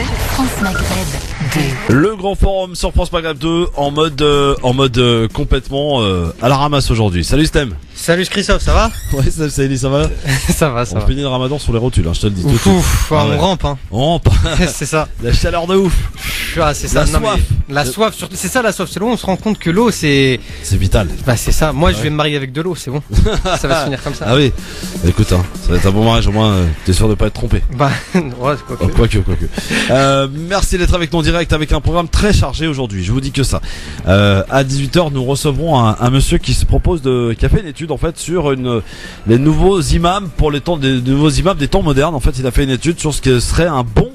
France Maghreb 2. Le grand forum sur France Maghreb 2 en mode complètement à la ramasse aujourd'hui. Salut Stem. Salut Christophe, ça va? Ouais, salut, ça va? Ça va. On finit le ramadan sur les rotules, je te le dis. On rampe, hein. On rampe. C'est ça. La chaleur de ouf. Ah, c'est ça. La soif. La soif, surtout. C'est ça la soif. C'est là où on se rend compte que l'eau, c'est vital. Bah, c'est ça. Moi, je vais me marier avec de l'eau, c'est bon. Ça va se finir comme ça. Ah oui. Écoute, ça va être un bon mariage, au moins, t'es sûr de pas être trompé. Bah, ouais, quoique. Merci d'être avec nous en direct avec un programme très chargé aujourd'hui. Je vous dis que ça. À 18h, nous recevrons un monsieur qui se propose qui a fait une étude en fait sur les nouveaux imams pour les nouveaux imams des temps modernes. En fait, il a fait une étude sur ce que serait un bon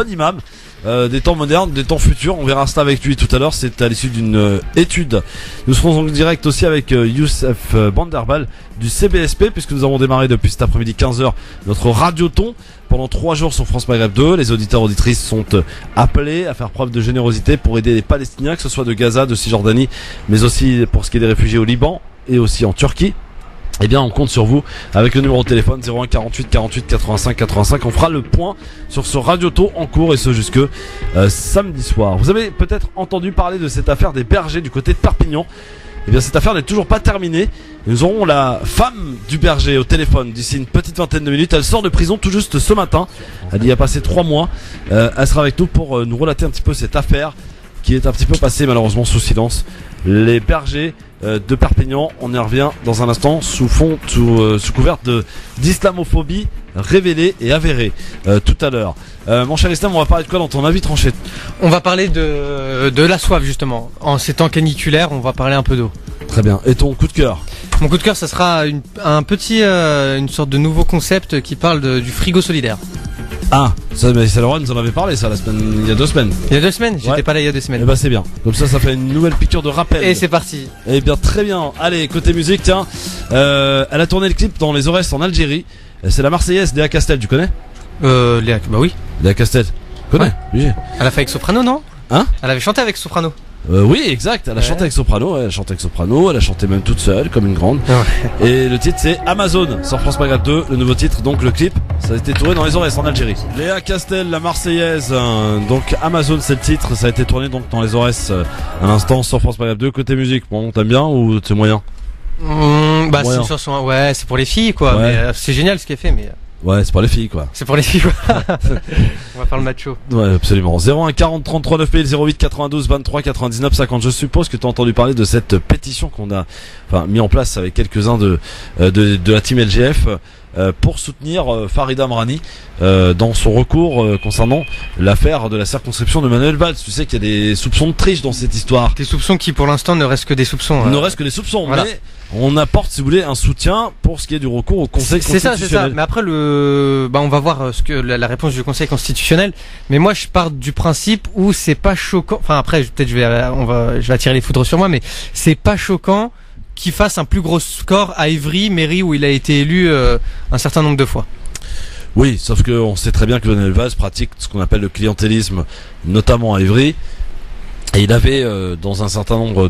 imam des temps modernes, des temps futurs. On verra cela avec lui tout à l'heure. C'est à l'issue d'une étude. Nous serons en direct aussi avec Youssef Banderbal du CBSP, puisque nous avons démarré depuis cet après-midi 15h notre radioton pendant 3 jours sur France Maghreb 2. Les auditeurs auditrices sont appelés à faire preuve de générosité pour aider les Palestiniens, que ce soit de Gaza, de Cisjordanie, mais aussi pour ce qui est des réfugiés au Liban et aussi en Turquie. Eh bien, on compte sur vous avec le numéro de téléphone 01 48 48 85 85. On fera le point sur ce radioton en cours et ce jusque samedi soir. Vous avez peut-être entendu parler de cette affaire des bergers du côté de Perpignan. Eh bien, cette affaire n'est toujours pas terminée. Nous aurons la femme du berger au téléphone d'ici une petite vingtaine de minutes. Elle sort de prison tout juste ce matin. Elle y a passé 3 mois. Elle sera avec nous pour nous relater un petit peu cette affaire qui est un petit peu passée malheureusement sous silence. Les bergers de Perpignan, on y revient dans un instant sous couvert d'islamophobie révélée et avérée tout à l'heure. Mon cher Islam, on va parler de quoi dans ton avis tranché? On va parler de la soif justement. En ces temps caniculaires, on va parler un peu d'eau. Très bien. Et ton coup de cœur? Mon coup de cœur, ça sera une sorte de nouveau concept qui parle du frigo solidaire. Ah, mais Laurent nous en avait parlé il y a 2 semaines. Il y a 2 semaines? J'étais pas là il y a 2 semaines. Eh ben c'est bien. Comme ça fait une nouvelle piqûre de rappel. Et c'est parti. Eh bien très bien. Allez, côté musique, tiens. Elle a tourné le clip dans les Aurès en Algérie. C'est la Marseillaise, Léa Castel, tu connais? Léa, bah oui. Léa Castel. Connais? Ouais. Oui. Elle a fait avec Soprano, non? Hein? Elle avait chanté avec Soprano. Oui, exact. Elle a chanté avec Soprano. Elle a chanté avec Soprano. Elle a chanté même toute seule, comme une grande. Ouais. Et le titre c'est Amazon sur France Maghreb 2. Le nouveau titre, donc le clip, ça a été tourné dans les Aurès en Algérie. Léa Castel, la Marseillaise. Donc Amazon, c'est le titre. Ça a été tourné donc dans les Aurès à l'instant sur France Maghreb 2. Côté musique, bon, t'aimes bien ou c'est moyen? Bah c'est une chanson. Ouais, c'est pour les filles quoi. Ouais. Mais c'est génial ce qu'elle fait, mais. Ouais, c'est pour les filles quoi. C'est pour les filles quoi. On va faire le macho. Ouais, absolument. 01 40 33 9000 08 92 23 99 50. Je suppose que tu as entendu parler de cette pétition qu'on a mis en place avec quelques-uns de la team LGF pour soutenir Farid Amrani dans son recours concernant l'affaire de la circonscription de Manuel Valls. Tu sais qu'il y a des soupçons de triche dans cette histoire. Des soupçons qui pour l'instant ne restent que des soupçons. Ne restent que des soupçons, voilà. Mais on apporte, si vous voulez, un soutien pour ce qui est du recours au Conseil constitutionnel. C'est ça. Mais après on va voir ce que la réponse du Conseil constitutionnel. Mais moi, je pars du principe où c'est pas choquant. Enfin après, peut-être je vais attirer les foudres sur moi, mais c'est pas choquant qu'il fasse un plus gros score à Évry, mairie où il a été élu un certain nombre de fois. Oui, sauf qu'on sait très bien que Manuel Valls pratique ce qu'on appelle le clientélisme, notamment à Évry. Et il avait, dans un certain nombre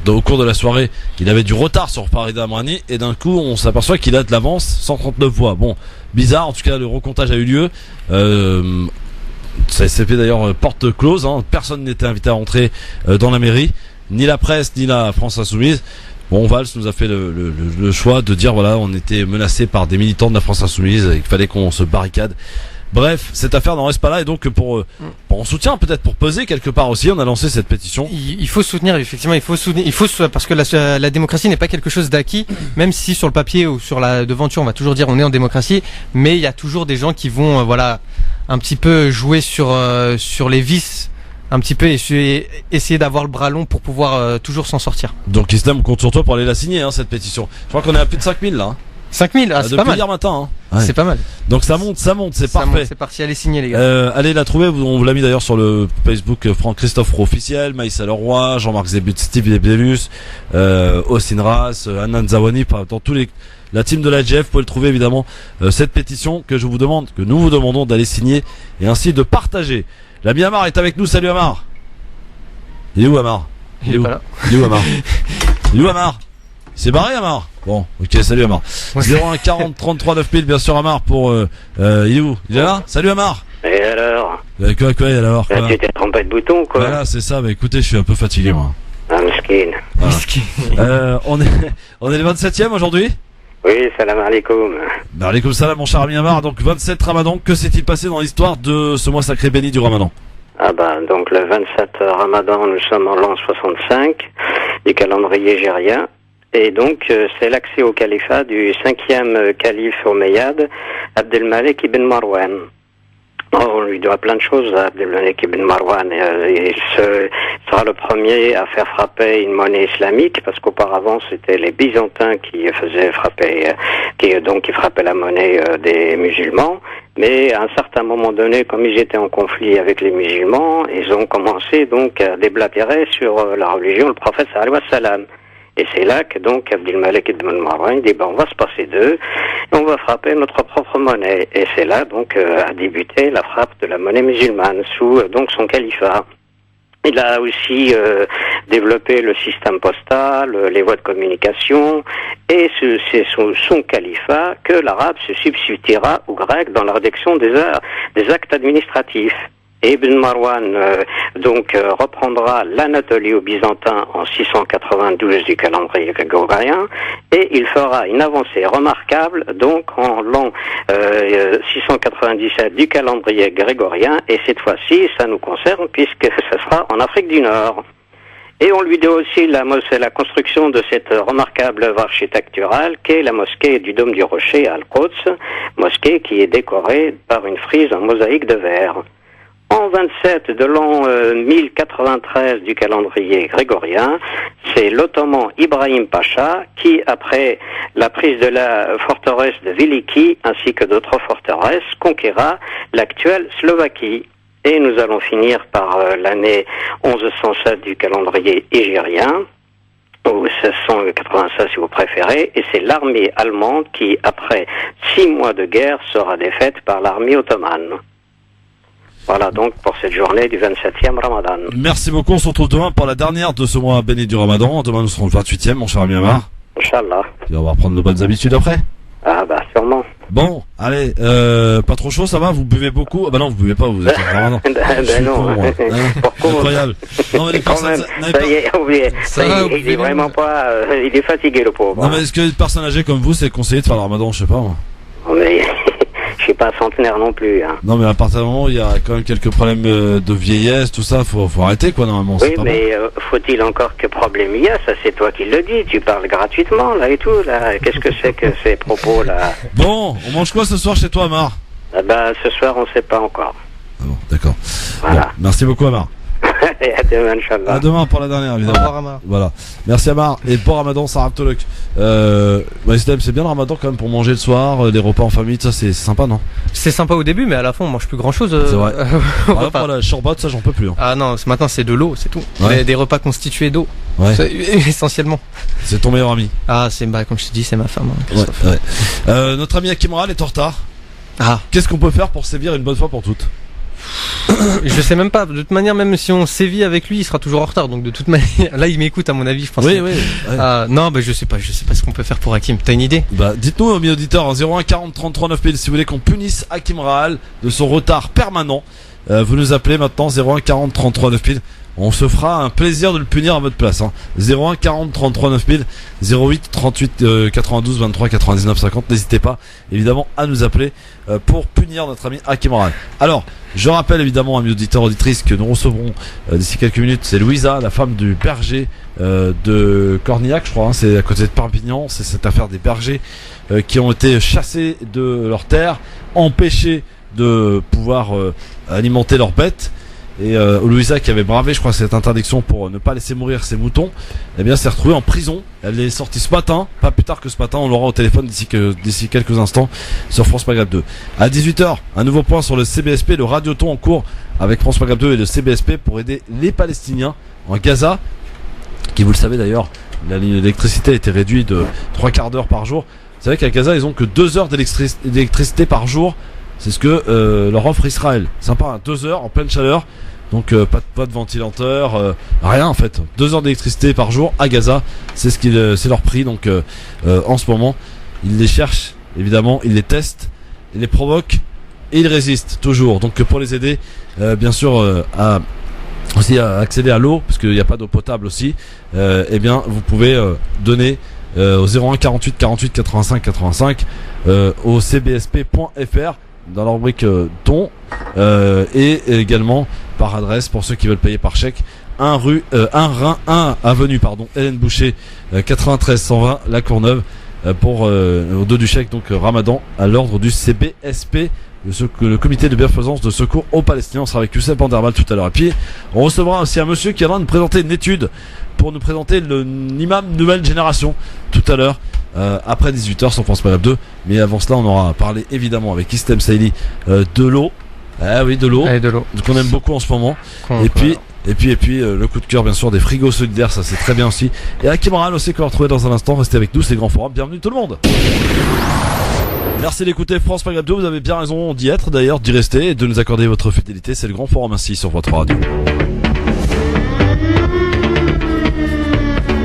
au cours de la soirée, il avait du retard sur Farid Amrani, et d'un coup, on s'aperçoit qu'il a de l'avance, 139 voix. Bon, bizarre, en tout cas, le recomptage a eu lieu. Ça s'est fait d'ailleurs porte close, hein. Personne n'était invité à rentrer dans la mairie, ni la presse, ni la France Insoumise. Bon, Valls nous a fait le choix de dire, voilà, on était menacé par des militants de la France Insoumise, et qu'il fallait qu'on se barricade. Bref, cette affaire n'en reste pas là, et donc pour en soutien, peut-être pour peser quelque part aussi, on a lancé cette pétition. Il faut soutenir, effectivement, parce que la démocratie n'est pas quelque chose d'acquis, même si sur le papier ou sur la devanture on va toujours dire on est en démocratie, mais il y a toujours des gens qui vont un petit peu jouer sur les vices, un petit peu essayer d'avoir le bras long pour pouvoir toujours s'en sortir. Donc Islam, on compte sur toi pour aller la signer, cette pétition. Je crois qu'on est à plus de 5000 là. 5000, c'est pas mal. Depuis hier matin. Ouais. C'est pas mal. Donc ça monte, c'est parfait. C'est parti, allez signer les gars. Allez la trouver, on vous l'a mis d'ailleurs sur le Facebook Franck-Christophe Roux officiel, Maïssa Leroy, Jean-Marc Zébut, Steve Deblus, Ossine Ras, Anand Zawani, dans la team de la GF, vous pouvez le trouver évidemment, cette pétition que nous vous demandons d'aller signer et ainsi de partager. L'ami Amar est avec nous, salut Amar. Il est où Amar? Il est pas là. Il est où Amar? Il est où Amar? C'est barré Amar? Bon, ok, salut Amar. 01 40 33 9000, bien sûr Amar pour il est où? Il est là? Salut Amar. alors? Quoi, et alors quoi? Tu t'es trompé de bouton, quoi. Voilà, c'est ça, mais écoutez, je suis un peu fatigué, moi. Ah, mesquine. On est le 27e aujourd'hui? Oui, salam alaikum. Bah, alaikum salam, mon cher ami Amar. Donc, 27 Ramadan, que s'est-il passé dans l'histoire de ce mois sacré béni du Ramadan? Ah bah, donc le 27 Ramadan, nous sommes en l'an 65 du calendrier hégérien. Et donc, c'est l'accès au califat du 5e calife omeyyade, Abdelmalek ibn Marwan. On lui doit plein de choses à Abdelmalek ibn Marwan. Il sera le premier à faire frapper une monnaie islamique, parce qu'auparavant c'était les Byzantins qui faisaient frapper, qui frappaient la monnaie des musulmans. Mais à un certain moment donné, comme ils étaient en conflit avec les musulmans, ils ont commencé donc à déblatérer sur la religion, le prophète sallallahu alayhi wa sallam. Et c'est là que donc Abdelmalek ibn Marwan dit on va se passer d'eux et on va frapper notre propre monnaie. Et c'est là donc a débuté la frappe de la monnaie musulmane sous donc son califat. Il a aussi développé le système postal, les voies de communication, et c'est sous son califat que l'arabe se substituera au grec dans la rédaction des actes administratifs. Et Ibn Marwan reprendra l'Anatolie au byzantin en 692 du calendrier grégorien, et il fera une avancée remarquable donc en l'an 697 du calendrier grégorien, et cette fois-ci ça nous concerne puisque ce sera en Afrique du Nord. Et on lui doit aussi la construction de cette remarquable œuvre architecturale qu'est la mosquée du Dôme du Rocher à Al-Quds, mosquée qui est décorée par une frise en mosaïque de verre. En 27 de l'an 1093 du calendrier grégorien, c'est l'Ottoman Ibrahim Pacha qui, après la prise de la forteresse de Veliki ainsi que d'autres forteresses, conquérera l'actuelle Slovaquie. Et nous allons finir par l'année 1107 du calendrier hégérien, ou 1696 si vous préférez, et c'est l'armée allemande qui, après 6 mois de guerre, sera défaite par l'armée ottomane. Voilà donc pour cette journée du 27e Ramadan. Merci beaucoup, on se retrouve demain pour la dernière de ce mois béni du Ramadan. Demain nous serons le 28e, mon cher ami Amar. Inch'Allah. Et on va reprendre nos bonnes habitudes après. Ah bah sûrement. Bon, allez, pas trop chaud, ça va? Vous buvez beaucoup? Ah bah non, vous buvez pas, vous êtes en Ramadan. Ben non. Pourquoi? Incroyable. Non mais les personnes... Ça y est, oublié. Il est vraiment pas... il est fatigué le pauvre. Non mais est-ce que les personnes âgées comme vous, c'est conseillé de faire le Ramadan? Je sais pas moi. Mais... je suis pas centenaire non plus. Hein. Non mais à partir du moment où il y a quand même quelques problèmes de vieillesse, tout ça, faut arrêter quoi normalement. Oui mais faut-il encore que problème il y a? Ça c'est toi qui le dis, tu parles gratuitement là et tout là. Qu'est-ce que c'est que ces propos là? Bon, on mange quoi ce soir chez toi Amar? Ah bah ce soir on sait pas encore. Ah bon, d'accord. Voilà. Bon, merci beaucoup Amar. Et à demain, Inch'Allah. À demain pour la dernière, évidemment. Au revoir, Amar. Voilà. Merci Amar. Et pour Ramadan, Sarah Tolok. C'est bien le Ramadan quand même pour manger le soir, les repas en famille, ça c'est sympa, non? C'est sympa au début, mais à la fin on mange plus grand chose. C'est vrai. Pour la shorbat, ça j'en peux plus. Hein. Ah non, maintenant c'est de l'eau, c'est tout. Ouais. Des repas constitués d'eau. Ouais. Essentiellement. C'est ton meilleur ami. Ah, comme je te dis, c'est ma femme. Hein, Christophe. Ouais. Notre ami Hakim Ral est en retard. Ah. Qu'est-ce qu'on peut faire pour sévir une bonne fois pour toutes? Je sais même pas. De toute manière, même si on sévit avec lui, il sera toujours en retard. Donc de toute manière, là, il m'écoute à mon avis, je pense. Oui. Non, je sais pas ce qu'on peut faire pour Hakim. T'as une idée? Bah, dites-nous, amis auditeurs, 01 40 33 9000, si vous voulez qu'on punisse Hakim Rahal de son retard permanent. Vous nous appelez maintenant 01 40 33 9000. On se fera un plaisir de le punir à votre place. Hein. 01 40 33 9000, 08 38 92 23 99 50. N'hésitez pas, évidemment, à nous appeler pour punir notre ami Hakim Rahal. Alors, je rappelle évidemment, amis auditeurs, auditrices, que nous recevrons d'ici quelques minutes, c'est Louisa, la femme du berger de Cornillac, je crois. Hein, c'est à côté de Perpignan. C'est cette affaire des bergers qui ont été chassés de leurs terres, empêchés de pouvoir alimenter leurs bêtes. Et Louisa, qui avait bravé, je crois, cette interdiction pour ne pas laisser mourir ses moutons, eh bien, s'est retrouvée en prison. Elle est sortie ce matin, pas plus tard que ce matin. On l'aura au téléphone d'ici quelques instants sur France Maghreb 2. À 18h, un nouveau point sur le CBSP, le radioton en cours avec France Maghreb 2 et le CBSP pour aider les Palestiniens en Gaza, qui, vous le savez d'ailleurs, l'électricité a été réduite de 3/4 d'heure par jour. Vous savez qu'à Gaza, ils ont que 2 heures d'électricité par jour. C'est ce que leur offre Israël. Sympa, hein, 2 heures en pleine chaleur. Donc pas de ventilateur, rien en fait. 2 heures d'électricité par jour à Gaza, c'est leur prix. Donc en ce moment, ils les cherchent, évidemment, ils les testent, ils les provoquent et ils résistent toujours. Donc pour les aider, bien sûr, à accéder à l'eau, parce qu'il n'y a pas d'eau potable aussi, eh bien vous pouvez donner au 01 48 48 85 85 au cbsp.fr dans la rubrique don, et également par adresse pour ceux qui veulent payer par chèque, 1 avenue Hélène Boucher, 93 120 La Courneuve, pour au dos du chèque, donc Ramadan, à l'ordre du CBSP, le comité de bienfaisance de secours aux Palestiniens. On sera avec Youssef Banderbal tout à l'heure. Et puis on recevra aussi un monsieur qui viendra nous présenter une étude pour nous présenter l'imam nouvelle génération tout à l'heure, après 18h sur France Maghreb 2. Mais avant cela, on aura parlé évidemment avec Islem Saïli de l'eau. Ah oui, de l'eau. Allez, de l'eau. Qu'on aime beaucoup en ce moment. Et puis le coup de cœur bien sûr des frigos solidaires, ça c'est très bien aussi. Et Hakim Moral aussi qu'on va retrouver dans un instant. Restez avec nous, c'est Grand Forum. Bienvenue tout le monde. Merci d'écouter France Maghreb 2, vous avez bien raison d'y être d'ailleurs, d'y rester et de nous accorder votre fidélité. C'est le Grand Forum ainsi sur votre radio.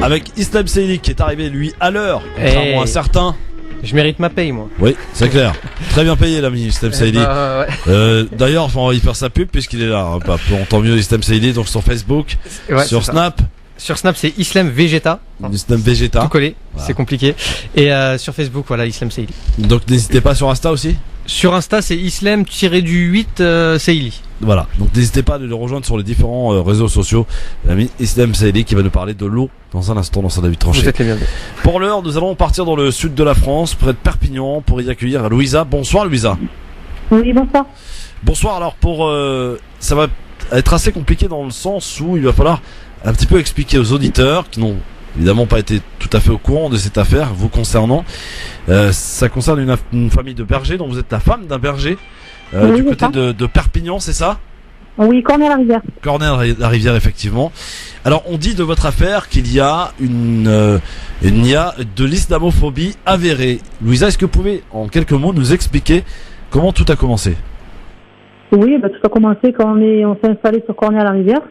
Avec Islem Saïli qui est arrivé lui à l'heure, contrairement à certains. Je mérite ma paye, moi. Oui, c'est clair. Très bien payé l'ami Islem Saïli. Ouais. D'ailleurs, on va y faire sa pub puisqu'il est là. Tant mieux Islem Saïli, donc sur Facebook, sur Snap. Sur Snap, c'est Islam Vegeta. Islam Vegeta. Tout collé, voilà. C'est compliqué. Et sur Facebook, voilà, Islam Saïli. Donc n'hésitez pas sur Insta aussi. Sur Insta, c'est Islam-8 Saïli. Voilà, donc n'hésitez pas à le rejoindre sur les différents réseaux sociaux. L'ami Islem Saïli qui va nous parler de l'eau dans un instant dans son avis tranché. Vous êtes les bienvenus. Pour l'heure, nous allons partir dans le sud de la France, près de Perpignan, pour y accueillir Louisa. Bonsoir Louisa. Oui, bonsoir. Bonsoir, alors ça va être assez compliqué dans le sens où il va falloir un petit peu expliquer aux auditeurs qui n'ont évidemment pas été tout à fait au courant de cette affaire vous concernant. Ça concerne une famille de bergers dont vous êtes la femme d'un berger oui, du côté de Perpignan, c'est ça? Oui, Cornet-la-Rivière. Cornet-la-Rivière, effectivement. Alors on dit de votre affaire qu'il y a il y a de l'islamophobie avérée. Louisa, est-ce que vous pouvez en quelques mots nous expliquer comment tout a commencé? Oui, tout a commencé quand on s'est installé sur Cornet-la-Rivière.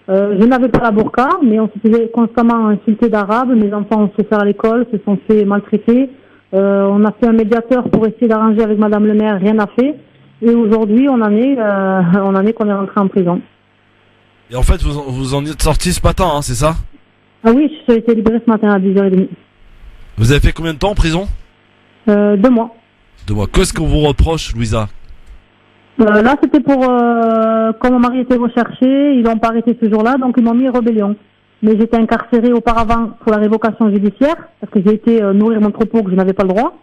Je n'avais pas la burqa, mais on se faisait constamment insulter d'arabe. Mes enfants ont souffert à l'école, se sont fait maltraiter. On a fait un médiateur pour essayer d'arranger avec Madame le maire, rien n'a fait. Et aujourd'hui, on en est qu'on est rentré en prison. Et en fait, vous en êtes sorti ce matin, hein, c'est ça? Ah oui, je suis été libérée ce matin à 10h30. Vous avez fait combien de temps en prison? 2 mois. 2 mois. Qu'est-ce qu'on vous reproche, Louisa? Là, c'était pour... quand mon mari était recherché, ils n'ont pas arrêté ce jour-là, donc ils m'ont mis rébellion. Mais j'étais incarcérée auparavant pour la révocation judiciaire, parce que j'ai été nourrir mon troupeau que je n'avais pas le droit.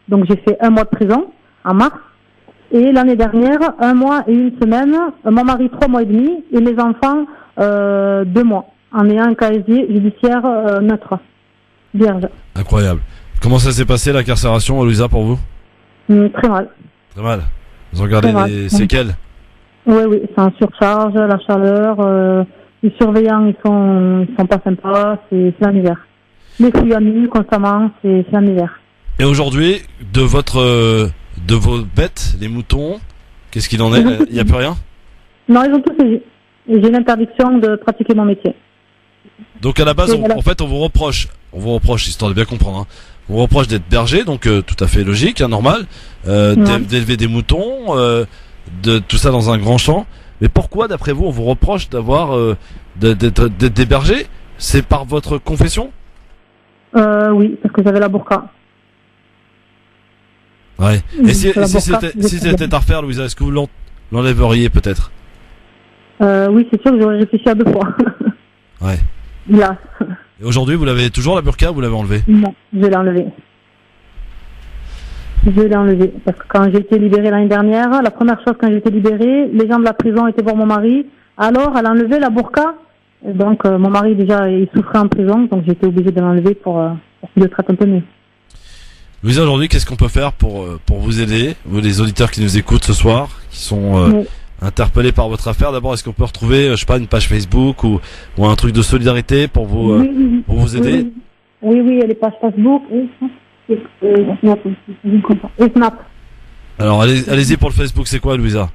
Donc j'ai fait 1 mois de prison, en mars. Et l'année dernière, 1 mois et 1 semaine, mon mari 3 mois et demi, et mes enfants 2 mois, en ayant un casier judiciaire neutre, vierge. Incroyable. Comment ça s'est passé l'incarcération, Louisa, pour vous? Très mal. Très mal. Vous regardez les séquelles? Oui, c'est en surcharge, la chaleur, les surveillants ils sont pas sympas, c'est la misère. Les fouilles à nu constamment, c'est la misère. Et aujourd'hui, de vos bêtes, les moutons, qu'est-ce qu'il en est? Il n'y a plus rien? Non, ils ont tout saisi. J'ai l'interdiction de pratiquer mon métier. Donc à la base, en fait, on vous reproche, histoire de bien comprendre, hein, on vous reproche d'être berger, donc tout à fait logique, hein, normal, d'élever des moutons, de tout ça dans un grand champ. Mais pourquoi, d'après vous, on vous reproche d'avoir d'être des bergers? C'est par votre confession? Oui, parce que j'avais la burqa. Ouais. Et si c'était à refaire, Louisa, est-ce que vous l'enlèveriez peut-être? Oui, c'est sûr que j'aurais réfléchi à 2 fois. Ouais. Là. Et aujourd'hui, vous l'avez toujours la burqa ou vous l'avez enlevée? Non, je l'ai enlevée. Parce que quand j'ai été libérée l'année dernière, la première chose quand j'ai été libérée, les gens de la prison étaient voir mon mari. Alors, elle a enlevé la burqa. Et donc, mon mari, déjà, il souffrait en prison. Donc, j'ai été obligée de l'enlever pour qu'il le traite un peu mieux. Louisa, aujourd'hui, qu'est-ce qu'on peut faire pour vous aider? Vous, les auditeurs qui nous écoutent ce soir, qui sont interpellés par votre affaire. D'abord, est-ce qu'on peut retrouver, je sais pas, une page Facebook ou un truc de solidarité pour vous, pour vous aider? Oui, il y a les pages Facebook. Et Snap. Alors allez-y pour le Facebook, c'est quoi, Louisa?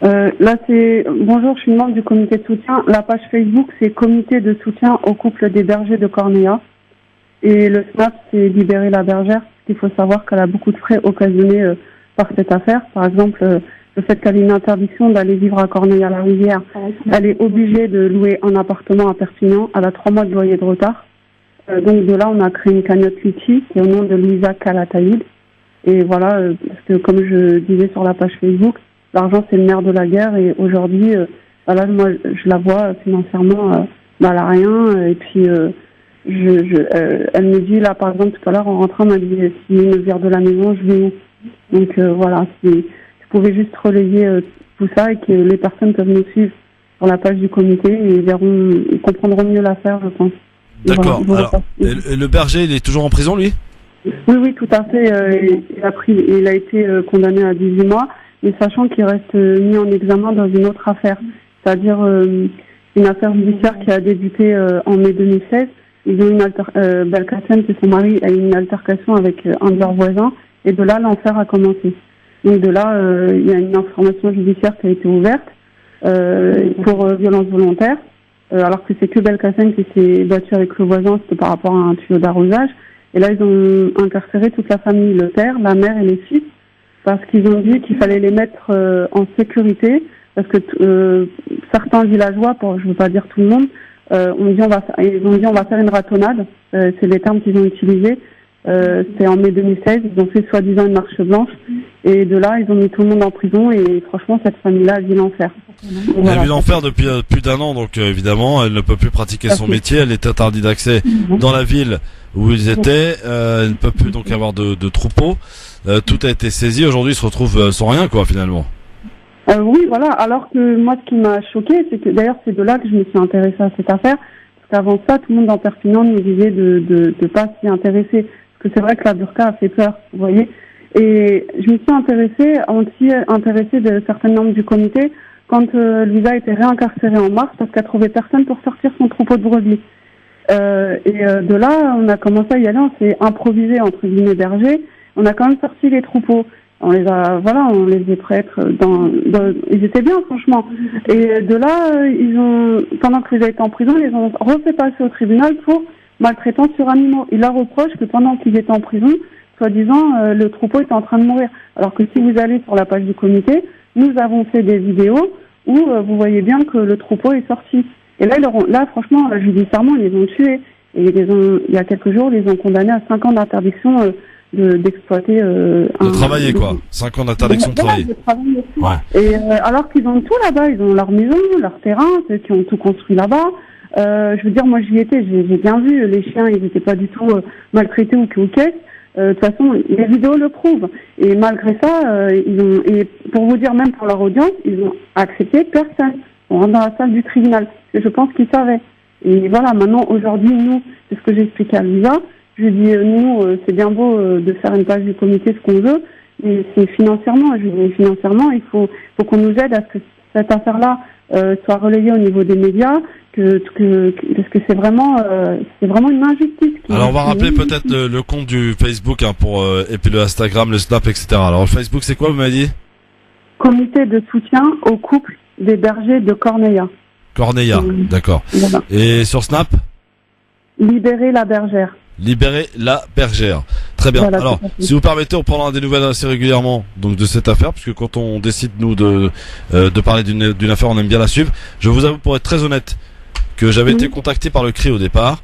Là c'est bonjour, je suis membre du comité de soutien. La page Facebook c'est comité de soutien au couple des bergers de Cornéa. Et le Snap c'est libérer la bergère. Il faut savoir qu'elle a beaucoup de frais occasionnés par cette affaire. Par exemple, le fait qu'elle ait une interdiction d'aller vivre à Corneille-à-la-Rivière. Elle est obligée de louer un appartement à Perpignan. Elle a 3 mois de loyer de retard. Donc de là, on a créé une cagnotte Litchi qui est au nom de Louisa Calatayud. Et voilà, parce que comme je disais sur la page Facebook, l'argent c'est le nerf de la guerre. Et aujourd'hui, voilà, moi je la vois financièrement, elle a rien. Et puis elle me dit là, par exemple, tout à l'heure en rentrant, elle m'a dit si il me vire de la maison, je vais où? Donc voilà, si vous pouvez juste relayer tout ça et que les personnes peuvent nous suivre sur la page du comité et ils comprendront mieux l'affaire, je pense. D'accord. Voilà, Alors, et le berger, il est toujours en prison, lui? Oui, tout à fait. Il a été condamné à 18 mois, mais sachant qu'il reste mis en examen dans une autre affaire, c'est-à-dire une affaire judiciaire qui a débuté en mai 2016. Ils ont Belkacem, c'est son mari, a eu une altercation avec un de leurs voisins, et de là, l'enfer a commencé. Donc de là, il y a une information judiciaire qui a été ouverte pour violence volontaire, alors que c'est que Belkacem qui s'est battu avec le voisin, c'était par rapport à un tuyau d'arrosage. Et là, ils ont incarcéré toute la famille, le père, la mère et les fils, parce qu'ils ont dit qu'il fallait les mettre en sécurité, parce que certains villageois, je ne veux pas dire tout le monde, ils ont dit on va faire une ratonnade, c'est les termes qu'ils ont utilisés. C'était en mai 2016, ils ont fait soi-disant une marche blanche, et de là, ils ont mis tout le monde en prison, et franchement, cette famille-là, elle vit l'enfer. Elle vit l'enfer depuis plus d'1 an, donc évidemment, elle ne peut plus pratiquer son métier, elle est interdite d'accès dans la ville où ils étaient, elle ne peut plus donc avoir de troupeau, tout a été saisi, aujourd'hui ils se retrouvent sans rien, quoi, finalement. Oui, voilà, alors que moi, ce qui m'a choqué, c'est que d'ailleurs, c'est de là que je me suis intéressée à cette affaire, parce qu'avant ça, tout le monde dans Perpignan nous disait de pas s'y intéresser, parce que c'est vrai que la burqa a fait peur, vous voyez. Et je me suis intéressée de certains membres du comité quand Louisa a été réincarcérée en mars parce qu'elle trouvait personne pour sortir son troupeau de brebis. De là, on a commencé à y aller, on s'est improvisé entre guillemets berger, on a quand même sorti les troupeaux. On les a prêtres ils étaient bien, franchement. Et de là, pendant que Louisa était en prison, ils ont refait passer au tribunal pour maltraitance sur animaux. Ils leur reprochent que pendant qu'ils étaient en prison, soi-disant, le troupeau était en train de mourir. Alors que si vous allez sur la page du comité, nous avons fait des vidéos où vous voyez bien que le troupeau est sorti. Et là, franchement, judiciairement, ils les ont tués. Et il y a quelques jours, ils les ont condamnés à 5 ans d'interdiction d'exploiter. De travailler, quoi. 5 ans d'interdiction de travailler. Ouais. Et alors qu'ils ont tout là-bas, ils ont leur maison, leur terrain, ceux qui ont tout construit là-bas. Je veux dire, moi j'y étais, j'ai bien vu, les chiens, ils n'étaient pas du tout maltraités ou qu'est-ce. De toute façon, les vidéos le prouvent. Et malgré ça, et pour vous dire, même pour leur audience, ils ont accepté personne. On rentre dans la salle du tribunal. Et je pense qu'ils savaient. Et voilà, maintenant, aujourd'hui, nous, c'est ce que j'ai expliqué à Lisa. Je lui dis, nous, c'est bien beau de faire une page du comité, ce qu'on veut, mais c'est financièrement. Je lui dis, financièrement, il faut qu'on nous aide à ce que cette affaire-là soit relayée au niveau des médias, parce que c'est vraiment une injustice. Alors on va rappeler peut-être le compte du Facebook et puis le Instagram, le Snap, etc. Alors le Facebook, c'est quoi, vous m'avez dit? Comité de soutien au couple des bergers de Corneilla. Corneilla, d'accord. Voilà. Et sur Snap? Libérer la bergère. Libérer la bergère. Très bien. Voilà, alors, si vous permettez, on prendra des nouvelles assez régulièrement donc de cette affaire, puisque quand on décide nous de parler d'une affaire, on aime bien la suivre. Je vous avoue, pour être très honnête, que j'avais été contacté par le CRI au départ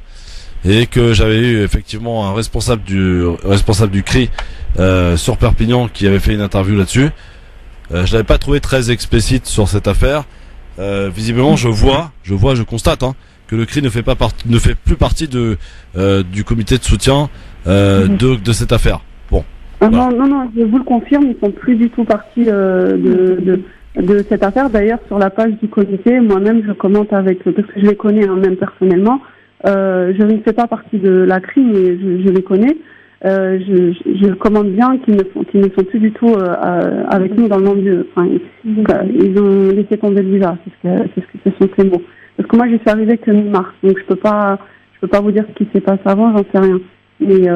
et que j'avais eu effectivement un responsable du CRI sur Perpignan qui avait fait une interview là-dessus. Je l'avais pas trouvé très explicite sur cette affaire. Visiblement, je constate que le CRI ne fait plus partie du comité de soutien de cette affaire. Bon. Voilà. Non, je vous le confirme, ils sont plus du tout partie de cette affaire. D'ailleurs, sur la page du comité, moi-même, je commente parce que je les connais même personnellement. Je ne fais pas partie de la CRI, mais je les connais. Je commente bien qu'ils ne sont plus du tout avec nous dans le monde ils ont laissé tomber le visa, ce sont ces mots. Parce que moi, j'y suis arrivée que mi-mars, donc je peux pas vous dire ce qui s'est passé avant, j'en sais rien. Mais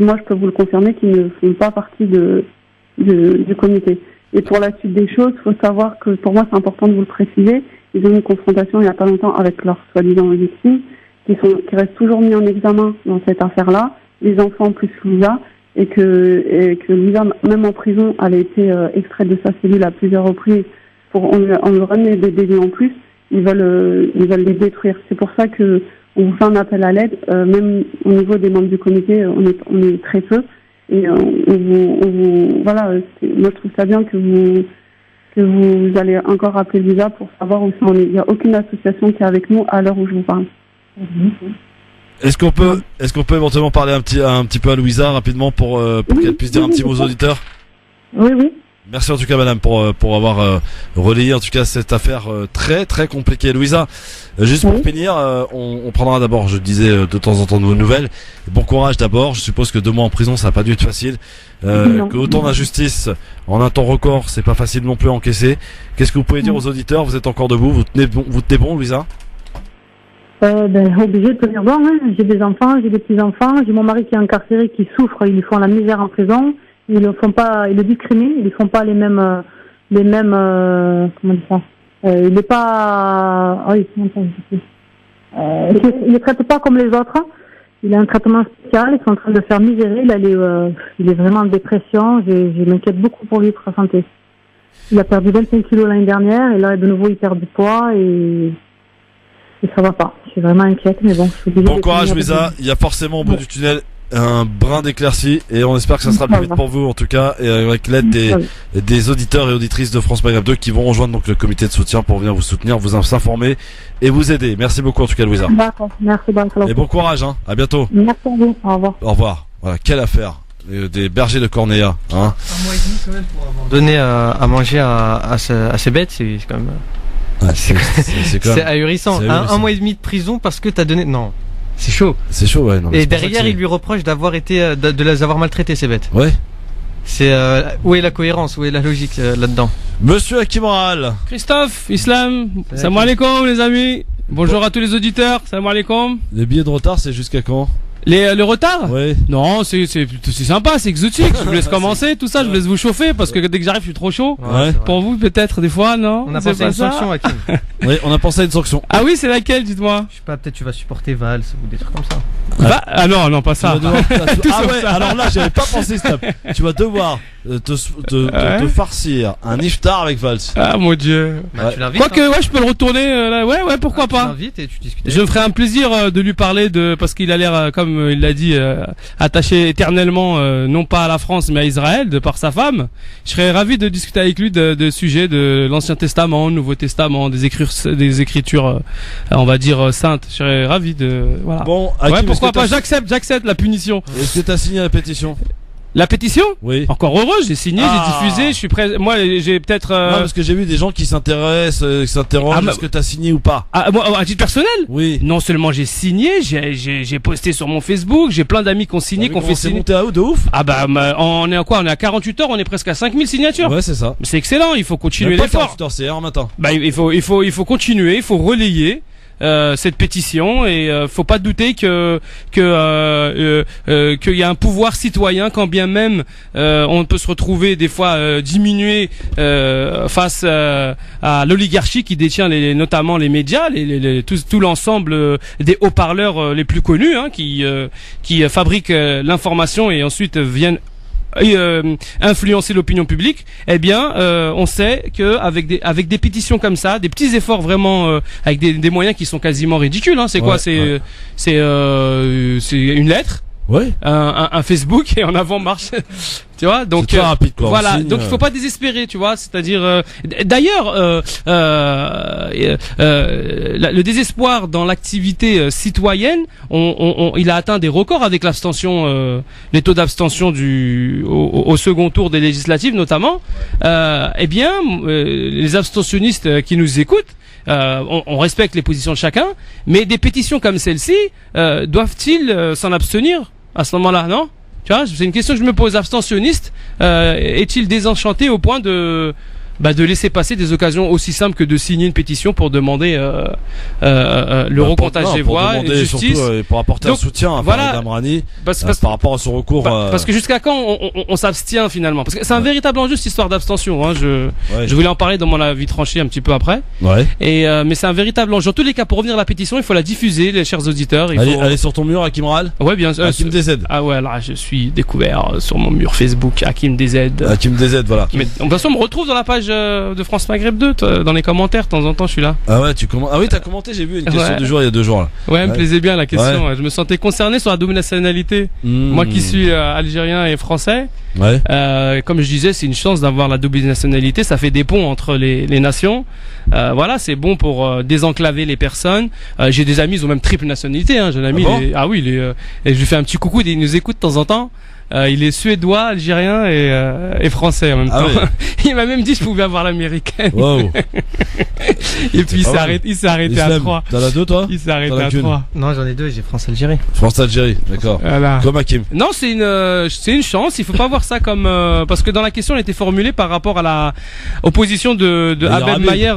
moi, je peux vous le confirmer qu'ils ne font pas partie du comité. Et pour la suite des choses, il faut savoir que pour moi, c'est important de vous le préciser. Ils ont eu une confrontation il n'y a pas longtemps avec leurs soi-disant victimes, qui restent toujours mis en examen dans cette affaire-là. Les enfants plus Louisa. et que Louisa, même en prison, elle a été extraite de sa cellule à plusieurs reprises on leur remet des délits en plus, ils veulent les détruire. C'est pour ça que on vous fait un appel à l'aide, même au niveau des membres du comité, on est très peu, et voilà, moi je trouve ça bien que vous allez encore appeler Louisa pour savoir où ça en est. Il n'y a aucune association qui est avec nous à l'heure où je vous parle. Est-ce qu'on peut éventuellement parler un petit peu à Louisa rapidement pour qu'elle puisse dire un petit mot aux auditeurs? Oui. Merci en tout cas madame pour avoir relayé en tout cas cette affaire très très compliquée. Louisa, juste pour finir, on prendra d'abord, je disais de temps en temps de vos nouvelles. Bon courage d'abord, je suppose que 2 mois en prison ça n'a pas dû être facile. Que autant d'injustice en un temps record, c'est pas facile non plus à encaisser. Qu'est-ce que vous pouvez dire aux auditeurs? Vous êtes encore debout, vous tenez bon Louisa? Obligé de tenir bon, hein. J'ai des enfants, j'ai des petits-enfants, j'ai mon mari qui est incarcéré, qui souffre, ils lui font la misère en prison. Ils le discriminent, ils font pas les mêmes, comment dire ça, il n'est pas, il les traite pas comme les autres, il a un traitement spécial, ils sont en train de le faire misérer, il est vraiment en dépression, je m'inquiète beaucoup pour lui, pour sa santé. Il a perdu 25 kilos l'année dernière, et là, de nouveau, il perd du poids, et ça va pas. Je suis vraiment inquiète, mais bon. Bon courage, Louisa, il y a forcément au bout du tunnel un brin d'éclaircie et on espère que ça sera plus vite pour vous en tout cas, et avec l'aide des auditeurs et auditrices de France Maghreb 2 qui vont rejoindre donc le comité de soutien pour venir vous soutenir, vous s'informer et vous aider. Merci beaucoup en tout cas Louisa. D'accord, merci beaucoup. Et bon courage, hein. À bientôt. Merci à vous, au revoir. Au revoir. Voilà, quelle affaire des bergers de Cornéa, hein. 1 mois et demi quand même pour avoir donné à manger à ces bêtes, c'est quand même... Ouais, c'est ahurissant. 1 mois et demi de prison parce que t'as donné... Non. C'est chaud. C'est chaud, ouais. Non, et derrière, il lui reproche d'avoir été, de les avoir maltraités, ces bêtes. Ouais. C'est où est la cohérence, où est la logique là-dedans? Monsieur Akimoral. Christophe, Islam, salam alaikum les amis. Bonjour à tous les auditeurs, salam alaikum. Les billets de retard, c'est jusqu'à quand? Le retard? Oui. Non, c'est sympa, c'est exotique. Je vous laisse commencer, tout ça, je vous laisse vous chauffer parce que dès que j'arrive, je suis trop chaud. Ouais. Pour vous, peut-être, des fois, non? On a pensé à une sanction, Hakim. Oui, on a pensé à une sanction. Ah oui, c'est laquelle, dites-moi? Je sais pas, peut-être tu vas supporter Valls ou des trucs comme ça. Ah non, pas ça. Alors là, j'avais pas pensé, stop. Tu vas devoir te farcir un iftar avec Valls. Ah mon dieu. Bah, tu l'invites. Quoique, ouais, je peux le retourner, là. Ouais, pourquoi pas. Tu l'invites et tu discutes. Je me ferai un plaisir de lui parler parce qu'il a l'air, comme il l'a dit, attaché éternellement, non pas à la France, mais à Israël, de par sa femme. Je serais ravi de discuter avec lui de sujets de l'Ancien Testament, Nouveau Testament, des écritures, on va dire, saintes. Je serais ravi voilà. Bon, ouais, pourquoi pas, j'accepte la punition. Est-ce que t'as signé la pétition? La pétition? Oui. Encore heureux, j'ai signé, j'ai diffusé, je suis prêt. Moi, j'ai peut-être. Non, parce que j'ai vu des gens qui s'intéressent, qui s'interrogent. Est-ce que t'as signé ou pas? Ah, moi, à titre personnel? Oui. Non seulement j'ai signé, j'ai posté sur mon Facebook, j'ai plein d'amis qui ont signé, qui ont fait signer. C'est monté à haut de ouf? Ah bah, on est à quoi? On est à 48 heures, on est presque à 5000 signatures. Ouais, c'est ça. C'est excellent, il faut continuer l'effort. 48 heures, c'est un matin. Bah, il faut continuer, il faut relayer. Cette pétition et faut pas douter qu'il y a un pouvoir citoyen quand bien même on peut se retrouver des fois diminué face à l'oligarchie qui détient notamment les médias, tout l'ensemble des haut-parleurs les plus connus, hein, qui fabriquent l'information et ensuite viennent influencer l'opinion publique. Eh bien, on sait que avec des pétitions comme ça, des petits efforts vraiment avec des moyens qui sont quasiment ridicules, hein. C'est quoi? C'est une lettre. Ouais. Un Facebook et en avant marche. Tu vois, donc rapide, quoi. voilà, donc il faut pas désespérer, tu vois, c'est-à-dire d'ailleurs le désespoir dans l'activité citoyenne, il a atteint des records avec l'abstention, les taux d'abstention au second tour des législatives notamment. Eh bien, les abstentionnistes qui nous écoutent, on respecte les positions de chacun, mais des pétitions comme celle-ci doivent-ils s'en abstenir à ce moment-là, non? Tu vois, c'est une question que je me pose. Abstentionniste, est-il désenchanté au point de de laisser passer des occasions aussi simples que de signer une pétition pour demander le recomptage des voix, et justice. Surtout, pour apporter Donc, un soutien à voilà. Farid Amrani Parce par rapport à son recours. parce que jusqu'à quand on s'abstient finalement? Parce que c'est un véritable enjeu cette histoire d'abstention. Hein. Je voulais en parler dans mon avis tranché un petit peu après. Ouais. Mais c'est un véritable enjeu. En tous les cas, pour revenir à la pétition, il faut la diffuser, les chers auditeurs. Allez sur ton mur, Hakim Ral. Ouais, bien sûr. Hakim DZ. Ah ouais, là, je suis découvert sur mon mur Facebook, Hakim DZ. Hakim DZ, voilà. Mais de toute façon, on me retrouve dans la page de France Maghreb 2, dans les commentaires, de temps en temps, je suis là. Ah ouais, ah oui, t'as commenté, j'ai vu une question du jour il y a 2 jours là. Ouais, elle me plaisait bien la question. Je me sentais concerné sur la double nationalité. Moi qui suis algérien et français. Ouais. Comme je disais, c'est une chance d'avoir la double nationalité. Ça fait des ponts entre les nations. Voilà, c'est bon pour désenclaver les personnes. J'ai des amis, ils ont même triple nationalité. Hein. J'ai un ami, et je lui fais un petit coucou, il nous écoute de temps en temps. Il est suédois, algérien et français en même temps. Ouais. Il m'a même dit que je pouvais avoir l'américaine. Wow. Et puis il s'est arrêté à 3. T'en as 2 toi? Il s'est arrêté T'en as à qu'une? 3. Non, j'en ai 2, j'ai France-Algérie. France-Algérie, d'accord. Voilà. Comme Hakim. Non, c'est une chance. Il faut pas voir ça comme parce que dans la question elle était formulée par rapport à la opposition de Abed Mayer.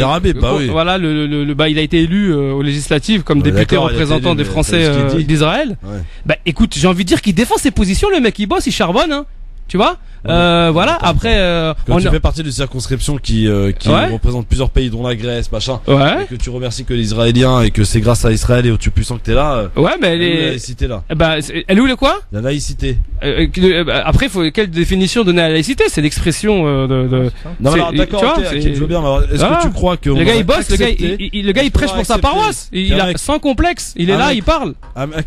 Habib, bah oui. Voilà, il a été élu aux législatives comme député représentant des Français d'Israël. Ouais. Bah écoute, j'ai envie de dire qu'il défend ses positions. Le mec il bosse, il charbonne, hein. Tu vois, voilà. Après, quand tu fais partie d'une circonscription qui représente plusieurs pays, dont la Grèce, machin, et que tu remercies que les Israéliens et que c'est grâce à Israël et au Dieu puissant que t'es là. Ouais, mais la laïcité là. Bah, elle est où le quoi? La laïcité. Après, quelle définition donner à la laïcité? C'est l'expression de. Non, alors, d'accord, je veux bien. Mais est-ce que tu crois que le gars il bosse, le gars il prêche pour sa paroisse. Il a sans complexe. Il est là, il parle.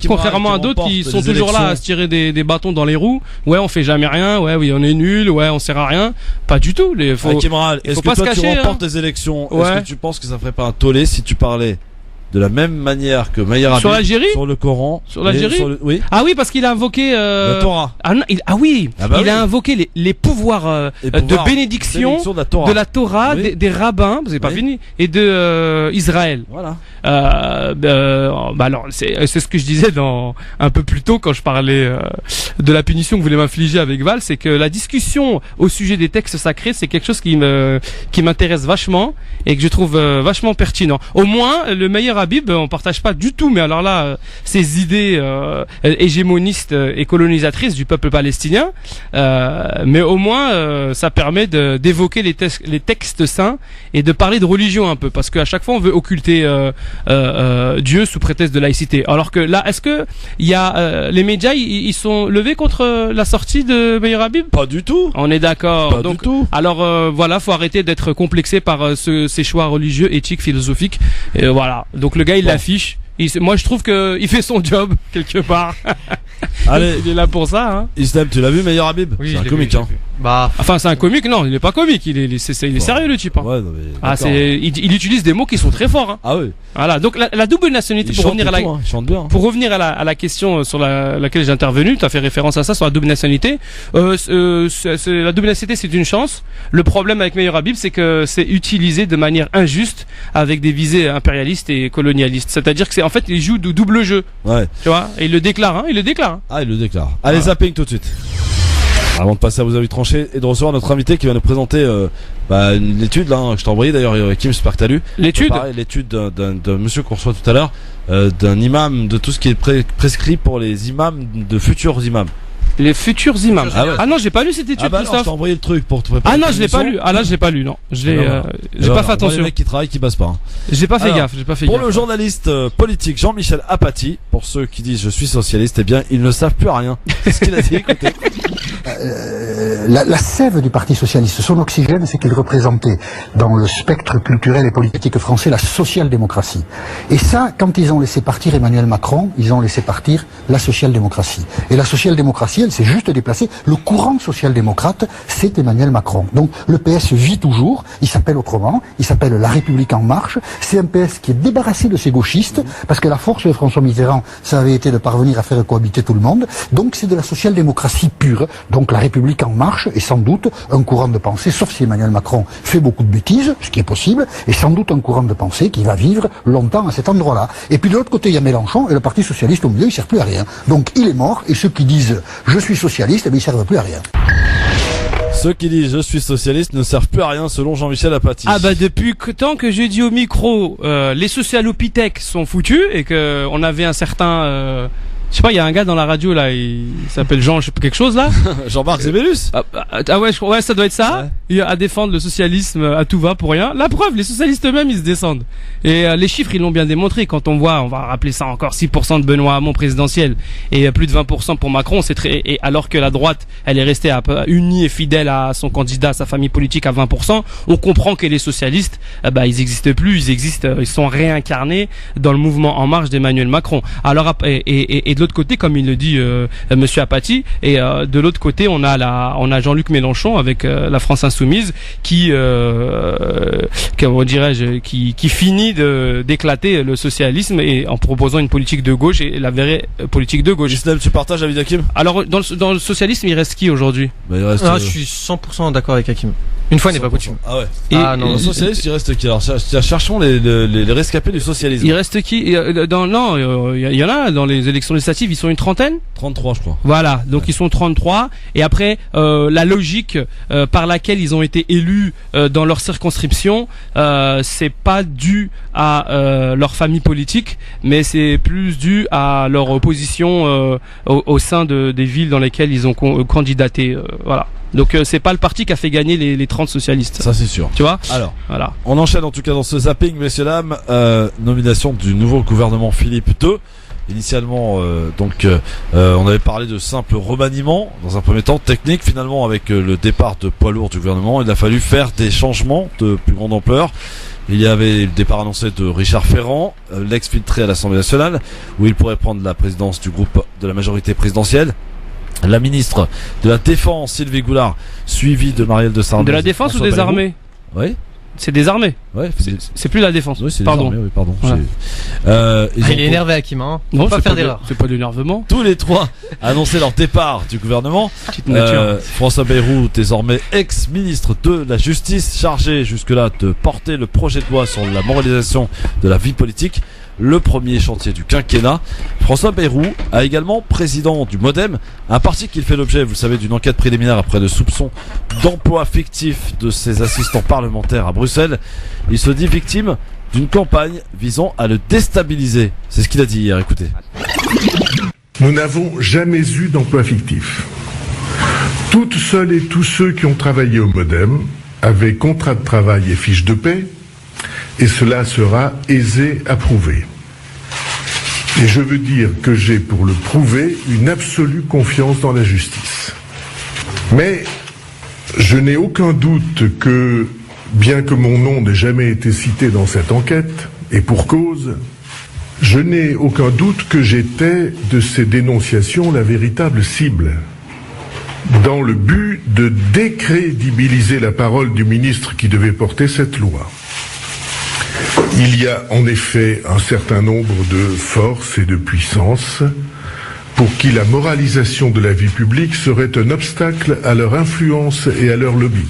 Contrairement à d'autres qui sont toujours là à se tirer des bâtons dans les roues. Ouais, on fait jamais rien. Ouais, oui, on est nul. Ouais, on sert à rien. Pas du tout. Hakim Ral, est-ce que toi tu remportes tes élections? Est-ce que tu penses que ça ferait pas un tollé si tu parlais de la même manière que Mayer Habib sur l'Algérie, sur le Coran, sur l'Algérie? Oui. Ah oui, parce qu'il a invoqué la Torah. Il a invoqué les pouvoirs de bénédiction de la Torah, oui. des rabbins, c'est pas fini, et de Israël. Voilà. Alors c'est ce que je disais un peu plus tôt quand je parlais de la punition que vous voulez m'infliger avec Val, c'est que la discussion au sujet des textes sacrés, c'est quelque chose qui m'intéresse vachement et que je trouve vachement pertinent. Au moins le meilleur Habib, on partage pas du tout, mais alors là, ces idées hégémonistes et colonisatrices du peuple palestinien, mais au moins ça permet d'évoquer les textes saints et de parler de religion un peu, parce qu'à chaque fois on veut occulter Dieu sous prétexte de laïcité. Alors que là, est-ce que il y a les médias, ils sont levés contre la sortie de Meyer Habib? Pas du tout. On est d'accord. Pas du tout. Alors voilà, faut arrêter d'être complexé par ces choix religieux, éthiques, philosophiques. Et voilà. Donc le gars il l'affiche. Moi je trouve que il fait son job quelque part. Allez, il est là pour ça. Hein. Islam, tu l'as vu Meyer Habib? Oui, c'est un comique, hein. Bah, enfin c'est un comique, non, il est pas comique, il est sérieux le type. Hein. Ouais, non, mais il utilise des mots qui sont très forts. Hein. Ah oui. Voilà, donc la double nationalité, pour revenir à la question sur laquelle j'ai intervenu, tu as fait référence à ça sur la double nationalité. La double nationalité c'est une chance. Le problème avec Meyer Habib, c'est que c'est utilisé de manière injuste avec des visées impérialistes et colonialistes. C'est-à-dire que c'est en fait il joue de double jeu. Ouais. Tu vois, et il le déclare, hein, il le déclare. Ah, il le déclare. Allez, zapping tout de suite. Avant de passer à vos avis tranchés et de recevoir notre invité qui va nous présenter une étude là, je t'ai envoyé d'ailleurs Kim, j'espère que t'as lu. L'étude d'un monsieur qu'on reçoit tout à l'heure, d'un imam, de tout ce qui est prescrit pour les imams, de futurs imams. Les futurs imams. Ah, ouais. Ah non, j'ai pas lu cette étude, Christophe. Non, je t'ai envoyé le truc pour te préparer. Ah non, je l'ai pas lu. Ah là, je l'ai pas lu, non. J'ai pas fait attention. Les mecs qui travaillent, qui bossent pas. Hein. J'ai pas fait gaffe. Pour le journaliste politique Jean-Michel Apathy, pour ceux qui disent je suis socialiste, eh bien, ils ne savent plus rien. C'est ce qu'il a dit, écoutez. La sève du Parti socialiste, son oxygène, c'est qu'il représentait dans le spectre culturel et politique français la social-démocratie. Et ça, quand ils ont laissé partir Emmanuel Macron, ils ont laissé partir la social-démocratie. Et la social-démocratie, elle s'est juste déplacée. Le courant social-démocrate, c'est Emmanuel Macron. Donc le PS vit toujours, il s'appelle autrement, il s'appelle La République en marche. C'est un PS qui est débarrassé de ses gauchistes, parce que la force de François Mitterrand, ça avait été de parvenir à faire cohabiter tout le monde. Donc c'est de la social-démocratie pure. Donc la République en marche est sans doute un courant de pensée, sauf si Emmanuel Macron fait beaucoup de bêtises, ce qui est possible, et sans doute un courant de pensée qui va vivre longtemps à cet endroit-là. Et puis de l'autre côté, il y a Mélenchon, et le Parti socialiste au milieu, il ne sert plus à rien. Donc il est mort, et ceux qui disent « je suis socialiste », eh bien, ils ne servent plus à rien. Ceux qui disent je suis socialiste ne servent plus à rien selon Jean-Michel Apathy. Ah bah depuis tant que j'ai dit au micro, les socialopithèques sont foutus et que on avait un certain, je sais pas, il y a un gars dans la radio là, il s'appelle Jean, je sais pas quelque chose là. Jean-Marc Zébélus. Ah ouais, ouais, ça doit être ça. Ouais. Il à défendre le socialisme à tout va pour rien. La preuve, les socialistes eux-mêmes ils se descendent. Et les chiffres ils l'ont bien démontré. Quand on voit, on va rappeler ça encore, 6% de Benoît Hamon présidentiel et plus de 20% pour Macron, c'est très. Et alors que la droite, elle est restée unie et fidèle à son candidat, à sa famille politique à 20%, on comprend que les socialistes, ils existent plus, ils sont réincarnés dans le mouvement En Marche d'Emmanuel Macron. Alors et de l'autre côté, comme il le dit Monsieur Apathy, et de l'autre côté on a Jean-Luc Mélenchon avec la France Insoumise qui comment dirais-je, qui finit d'éclater le socialisme et en proposant une politique de gauche et la vraie politique de gauche. Islam, tu partages l'avis d'Hakim? Alors dans le socialisme il reste qui aujourd'hui? Il reste, je suis 100% d'accord avec Hakim. Une fois n'est pas coutume. Ah ouais. Non. Le socialiste, il reste qui? Alors, cherchons les rescapés du socialisme. Il reste qui? Il y en a dans les élections législatives, ils sont une trentaine? 33, je crois. Voilà, donc ils sont 33. Et après, la logique par laquelle ils ont été élus dans leur circonscription, c'est pas dû à leur famille politique, mais c'est plus dû à leur position au sein des villes dans lesquelles ils ont candidaté. Voilà. Donc c'est pas le parti qui a fait gagner les 30 socialistes. Ça c'est sûr. Tu vois? Alors, voilà. On enchaîne en tout cas dans ce zapping, messieurs dames. Nomination du nouveau gouvernement Philippe II. Initialement, on avait parlé de simple remaniement, dans un premier temps technique. Finalement, avec le départ de poids lourd du gouvernement, il a fallu faire des changements de plus grande ampleur. Il y avait le départ annoncé de Richard Ferrand, l'ex-filtré à l'Assemblée nationale, où il pourrait prendre la présidence du groupe de la majorité présidentielle. La ministre de la Défense, Sylvie Goulard, suivie de Marielle de Sarnez. De la Défense ou des armées? Oui. C'est des armées. Ouais, c'est plus la Défense. Oui, c'est pardon. Des armées, oui, pardon. Voilà. Il est énervé Hakim, hein. Non, faut pas faire d'erreur. C'est pas de l'énervement. Tous les trois annonçaient leur départ du gouvernement. François Bayrou, désormais ex-ministre de la Justice, chargé jusque-là de porter le projet de loi sur la moralisation de la vie politique. Le premier chantier du quinquennat. François Bayrou a également président du MoDem, un parti qui fait l'objet, vous le savez, d'une enquête préliminaire après de soupçons d'emploi fictif de ses assistants parlementaires à Bruxelles. Il se dit victime d'une campagne visant à le déstabiliser. C'est ce qu'il a dit hier, écoutez. Nous n'avons jamais eu d'emploi fictif. Toutes celles et tous ceux qui ont travaillé au MoDem avaient contrat de travail et fiche de paie, et cela sera aisé à prouver. Et je veux dire que j'ai, pour le prouver, une absolue confiance dans la justice. Mais je n'ai aucun doute que, bien que mon nom n'ait jamais été cité dans cette enquête, et pour cause, je n'ai aucun doute que j'étais de ces dénonciations la véritable cible, dans le but de décrédibiliser la parole du ministre qui devait porter cette loi. Il y a en effet un certain nombre de forces et de puissances pour qui la moralisation de la vie publique serait un obstacle à leur influence et à leur lobby.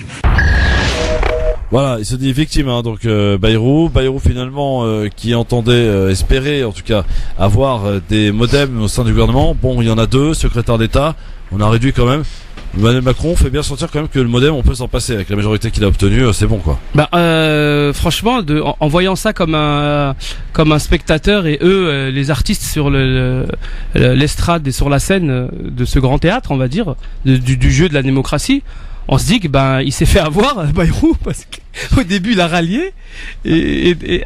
Voilà, il se dit victime, hein, donc Bayrou finalement qui entendait espérer en tout cas avoir des modems au sein du gouvernement. Bon, il y en a 2, secrétaire d'État, on a réduit quand même. Emmanuel Macron fait bien sentir quand même que le MoDem on peut s'en passer avec la majorité qu'il a obtenue, c'est bon quoi. Franchement, en voyant ça comme un spectateur et eux les artistes sur l'estrade et sur la scène de ce grand théâtre, on va dire, du jeu de la démocratie, on se dit que il s'est fait avoir Bayrou parce qu'au début il a rallié et il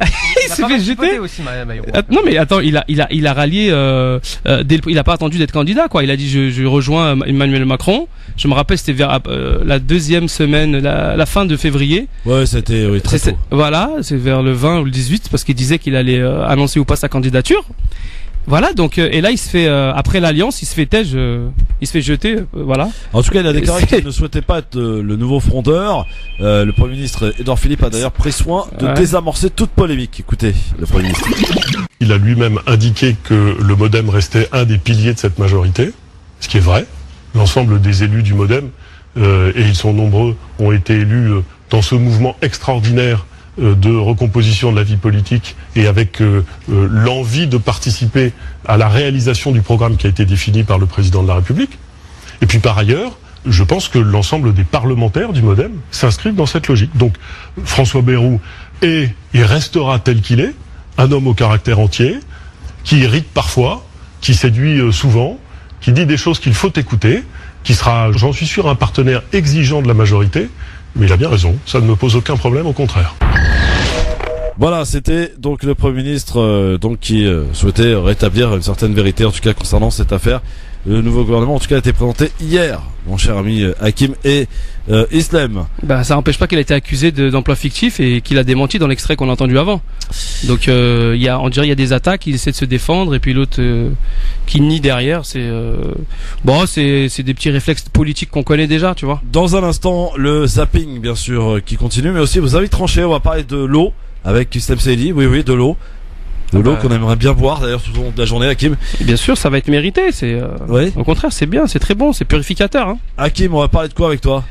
s'est fait jeter. Aussi, Bayrou. Non mais attends, il a rallié il a pas attendu d'être candidat quoi. Il a dit je rejoins Emmanuel Macron. Je me rappelle c'était vers la deuxième semaine, la fin de février. Ouais, c'était très tôt. Voilà, c'est vers le 20 ou le 18 parce qu'il disait qu'il allait annoncer ou pas sa candidature. Voilà, donc et là il se fait après l'alliance, il se fait jeter, voilà. En tout cas, il a déclaré qu'il ne souhaitait pas être le nouveau frondeur. Le Premier ministre Édouard Philippe a d'ailleurs pris soin de désamorcer toute polémique. Écoutez, le Premier ministre. Il a lui-même indiqué que le MoDem restait un des piliers de cette majorité, ce qui est vrai. L'ensemble des élus du MoDem, et ils sont nombreux, ont été élus dans ce mouvement extraordinaire de recomposition de la vie politique et avec l'envie de participer à la réalisation du programme qui a été défini par le président de la République. Et puis par ailleurs, Je pense que l'ensemble des parlementaires du MoDem s'inscrivent dans cette logique. Donc François Bayrou est et restera tel qu'il est, un homme au caractère entier, qui irrite parfois, qui séduit souvent, qui dit des choses qu'il faut écouter, qui sera, j'en suis sûr, un partenaire exigeant de la majorité, mais il a bien raison, ça ne me pose aucun problème, au contraire. Voilà, c'était donc le Premier ministre qui souhaitait rétablir une certaine vérité, en tout cas concernant cette affaire. Le nouveau gouvernement, en tout cas, a été présenté hier, mon cher ami Hakim et Islam. Bah, ça n'empêche pas qu'il a été accusé d'emploi fictif et qu'il a démenti dans l'extrait qu'on a entendu avant. Donc, on dirait il y a des attaques, il essaie de se défendre et puis l'autre qui nie derrière. C'est des petits réflexes politiques qu'on connaît déjà, tu vois. Dans un instant, le zapping, bien sûr, qui continue, mais aussi vos avis tranchés. On va parler de l'eau avec Islam Saïdi. Oui, de l'eau. De l'eau qu'on aimerait bien boire d'ailleurs tout au long de la journée, Hakim. Bien sûr, ça va être mérité. Au contraire, c'est bien, c'est très bon, c'est purificateur. Hein. Hakim, on va parler de quoi avec toi?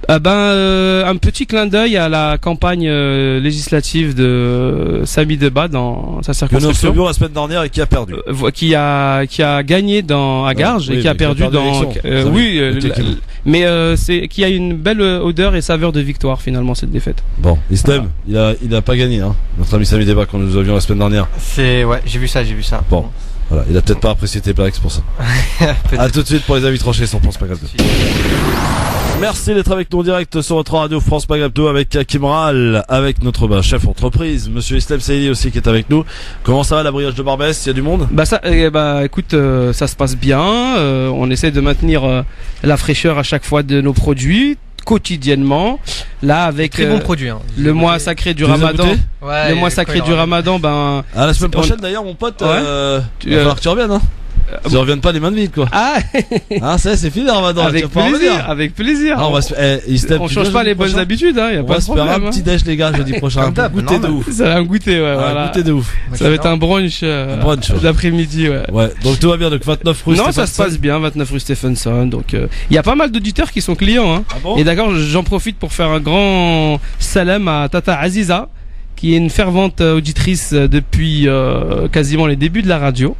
Un petit clin d'œil à la campagne législative de Sami Deba dans sa circonscription. Que nous la semaine dernière et qui a perdu. Qui a gagné à Garges et qui a perdu dans. Mais c'est qui a une belle odeur et saveur de victoire finalement cette défaite. Bon, Islam, il a pas gagné, hein. Notre ami Sami Deba quand nous avions la semaine dernière. J'ai vu ça. Bon. Voilà, il a peut-être pas apprécié tes blagues, c'est pour ça. À tout de suite pour les avis tranchés sur France Maghreb 2. Merci d'être avec nous en direct sur votre radio France Maghreb 2 avec Hakim Ral, avec notre chef entreprise, monsieur Islam Saïdi aussi qui est avec nous. Comment ça va la brioche de Barbès? Il y a du monde? Écoute, ça se passe bien. On essaie de maintenir la fraîcheur à chaque fois de nos produits quotidiennement. Là avec très bon produit, hein. Le mois sacré du Ramadan. Le mois sacré du Ramadan, la semaine prochaine d'ailleurs mon pote, il va falloir que tu reviennes, hein. Ils reviennent pas les mains de vide, quoi. Ça c'est fini le Ramadan. Avec plaisir. On change pas les bonnes habitudes, hein. Y a pas de problème. On va se faire un petit déj, les gars, jeudi prochain. Un goûter de ouf. Ça va un goûter, voilà. Goûter de ouf. Ça va être un brunch d'après-midi, ouais. Donc tout va bien, donc 29 rue Stephenson. Non, ça se passe bien, 29 rue Stephenson. Donc, il y a pas mal d'auditeurs qui sont clients, hein. Ah bon? Et d'accord, j'en profite pour faire un grand salam à Tata Aziza, qui est une fervente auditrice depuis quasiment les débuts de la radio.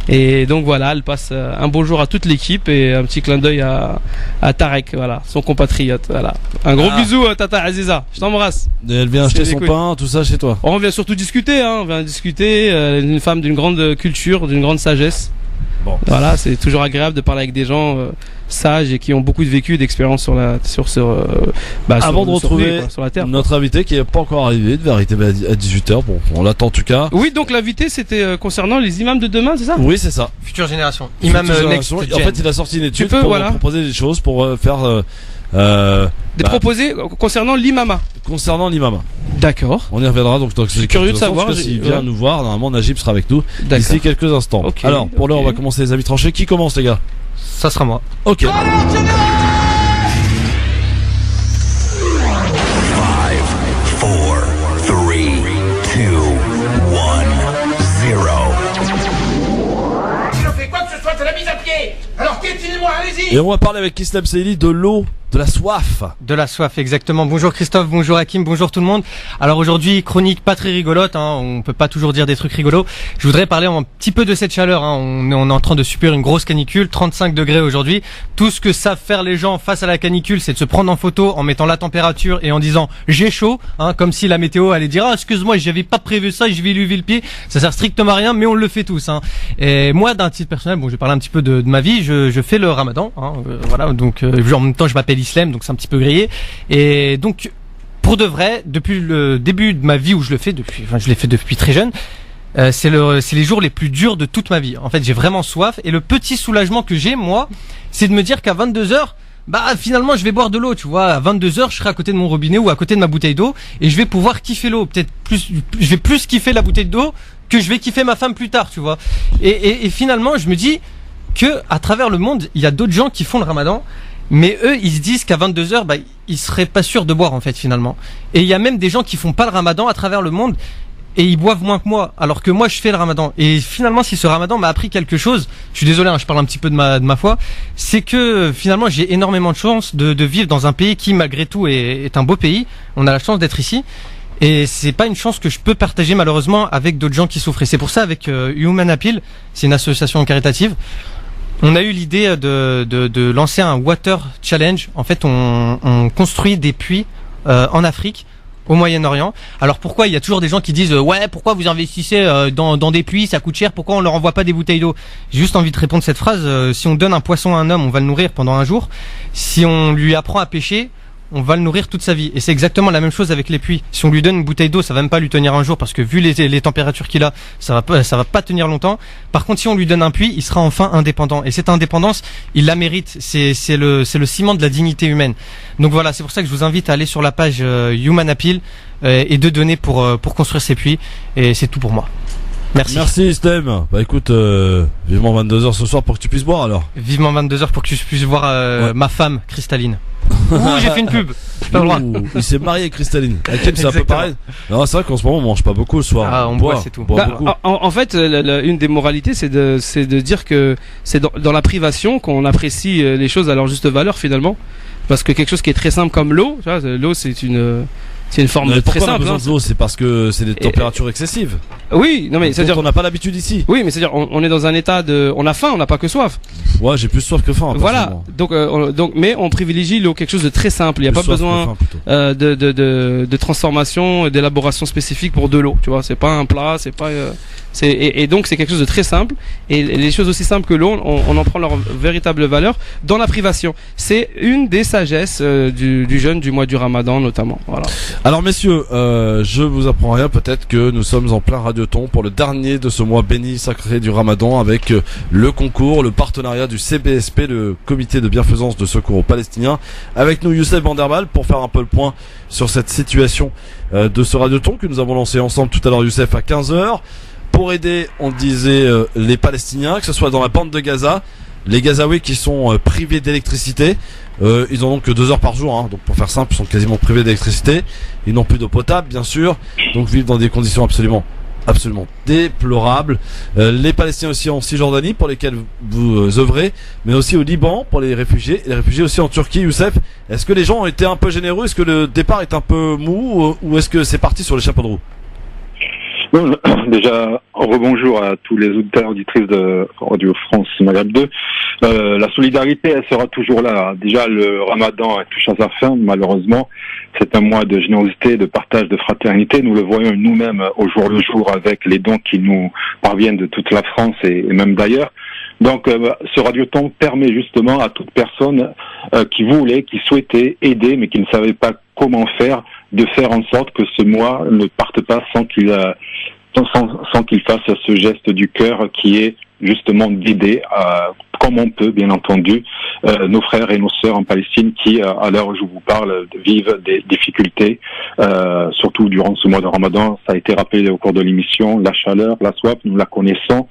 Et donc voilà, elle passe un bonjour à toute l'équipe et un petit clin d'œil à Tarek, voilà, son compatriote, voilà. Un gros bisou à Tata Aziza, je t'embrasse. Et elle vient acheter son pain, tout ça chez toi. On vient surtout discuter, hein, on vient discuter, une femme d'une grande culture, d'une grande sagesse. Bon. Voilà, c'est toujours agréable de parler avec des gens sages et qui ont beaucoup de vécu et d'expérience sur la terre. Notre invité qui n'est pas encore arrivé, de vérité à 18h. Bon, on l'attend en tout cas. Oui, donc l'invité c'était concernant les imams de demain, c'est ça? Oui, c'est ça. Future génération. Imam next gen. En fait, il a sorti une étude pour proposer des choses pour faire proposer concernant l'imama. D'accord. On y reviendra donc je suis curieux de savoir s'il vient nous voir. Normalement Najib sera avec nous d'ici quelques instants. Okay, alors pour l'heure on va commencer les avis tranchés. Qui commence les gars? Ça sera moi. Ok. 5, 4, 3, 2, 1, 0. Si l'on fait quoi que ce soit, c'est la mise à pied. Alors piétinez-moi, allez-y. Et on va parler avec Islam Saïdi de l'eau. De la soif. De la soif, exactement. Bonjour Christophe, bonjour Hakim, bonjour tout le monde. Alors aujourd'hui, chronique pas très rigolote, hein, on peut pas toujours dire des trucs rigolos. Je voudrais parler un petit peu de cette chaleur, hein. On est en train de subir une grosse canicule, 35 degrés aujourd'hui. Tout ce que savent faire les gens face à la canicule, c'est de se prendre en photo en mettant la température et en disant j'ai chaud, hein, comme si la météo allait dire excuse-moi, j'avais pas prévu ça, je vais lui lever le pied. Ça sert strictement à rien, mais on le fait tous, hein. Et moi, d'un titre personnel, je vais parler un petit peu de ma vie, je fais le Ramadan, hein, voilà, donc en même temps je m'appelle Islam, donc c'est un petit peu grillé. Et donc pour de vrai, depuis le début de ma vie où je l'ai fait depuis très jeune, c'est les jours les plus durs de toute ma vie. En fait, j'ai vraiment soif et le petit soulagement que j'ai moi, c'est de me dire qu'à 22h, finalement je vais boire de l'eau, tu vois. À 22h, je serai à côté de mon robinet ou à côté de ma bouteille d'eau et je vais pouvoir kiffer l'eau. Peut-être plus, je vais plus kiffer la bouteille d'eau que je vais kiffer ma femme plus tard, tu vois. Et finalement, je me dis que à travers le monde, il y a d'autres gens qui font le Ramadan. Mais eux, ils se disent qu'à 22h, ils seraient pas sûrs de boire en fait finalement. Et il y a même des gens qui font pas le Ramadan à travers le monde et ils boivent moins que moi, alors que moi je fais le Ramadan. Et finalement, si ce Ramadan m'a appris quelque chose, je suis désolé, hein, je parle un petit peu de ma foi, c'est que finalement j'ai énormément de chance de vivre dans un pays qui malgré tout est un beau pays. On a la chance d'être ici. Et c'est pas une chance que je peux partager malheureusement avec d'autres gens qui souffrent. Et c'est pour ça avec Human Appeal, c'est une association caritative. On a eu l'idée de lancer un water challenge. En fait, on construit des puits en Afrique, au Moyen-Orient. Alors pourquoi il y a toujours des gens qui disent ouais, pourquoi vous investissez dans des puits, ça coûte cher, pourquoi on leur envoie pas des bouteilles d'eau? J'ai juste envie de répondre cette phrase. Si on donne un poisson à un homme, on va le nourrir pendant un jour. Si on lui apprend à pêcher, on va le nourrir toute sa vie. Et c'est exactement la même chose avec les puits. Si on lui donne une bouteille d'eau, ça va même pas lui tenir un jour parce que vu les températures qu'il a, ça va pas tenir longtemps. Par contre, si on lui donne un puits, il sera enfin indépendant. Et cette indépendance, il la mérite. C'est le ciment de la dignité humaine. Donc voilà, c'est pour ça que je vous invite à aller sur la page Human Appeal et de donner pour construire ces puits. Et c'est tout pour moi. Merci Stem. Bah écoute, vivement 22h ce soir pour que tu puisses boire alors. Vivement 22h pour que je puisse voir ma femme cristalline. Ouh, j'ai fait une pub. Pas le droit. Il s'est marié avec Cristalline. Avec elle, c'est un peu pareil. Non, c'est vrai qu'en ce moment on mange pas beaucoup le soir. Ah, on boit, c'est tout. En fait, une des moralités, c'est de dire que c'est dans la privation qu'on apprécie les choses à leur juste valeur finalement. Parce que quelque chose qui est très simple comme l'eau, tu vois, l'eau c'est une forme de très simple. On a besoin de l'eau, c'est parce que c'est des températures excessives. Oui, non mais c'est-à-dire on n'a pas l'habitude ici. Oui, mais c'est-à-dire on est dans un état on a faim, on n'a pas que soif. Ouais, j'ai plus soif que faim. Voilà. Donc mais on privilégie l'eau, quelque chose de très simple. Il n'y a pas besoin de transformation, d'élaboration spécifique pour de l'eau. Tu vois, c'est pas un plat, c'est pas. Et donc c'est quelque chose de très simple. Et les choses aussi simples que l'eau, on en prend leur véritable valeur dans la privation. C'est une des sagesses du jeûne du mois du Ramadan notamment. Voilà. Alors messieurs, je vous apprends rien, peut-être que nous sommes en plein Radioton pour le dernier de ce mois béni sacré du Ramadan avec le concours, le partenariat du CBSP, le comité de bienfaisance de secours aux Palestiniens. Avec nous Youssef Banderbal pour faire un peu le point sur cette situation de ce Radioton que nous avons lancé ensemble tout à l'heure, Youssef, à 15h. Pour aider, on disait, les Palestiniens, que ce soit dans la bande de Gaza, les Gazaouis qui sont privés d'électricité. Ils en ont que 2 heures par jour, hein, donc pour faire simple, ils sont quasiment privés d'électricité. Ils n'ont plus d'eau potable, bien sûr, donc vivent dans des conditions absolument déplorables. Les Palestiniens aussi en Cisjordanie, pour lesquels vous œuvrez, mais aussi au Liban pour les réfugiés, et les réfugiés aussi en Turquie. Youssef, est-ce que les gens ont été un peu généreux? Est-ce que le départ est un peu mou, ou est-ce que c'est parti sur les chapeaux de roue? Bon, déjà, rebonjour à tous les auditeurs et auditrices de Radio France Maghreb 2. La solidarité, elle sera toujours là. Déjà, le Ramadan touche à sa fin, malheureusement. C'est un mois de générosité, de partage, de fraternité. Nous le voyons nous-mêmes au jour le jour avec les dons qui nous parviennent de toute la France et même d'ailleurs. Donc, ce radioton permet justement à toute personne qui voulait, qui souhaitait aider, mais qui ne savait pas comment faire, de faire en sorte que ce mois ne parte pas sans qu'il fasse ce geste du cœur qui est justement d'aider, comme on peut, bien entendu, nos frères et nos sœurs en Palestine qui, à l'heure où je vous parle, vivent des difficultés, surtout durant ce mois de Ramadan. Ça a été rappelé au cours de l'émission, la chaleur, la soif, nous la connaissons.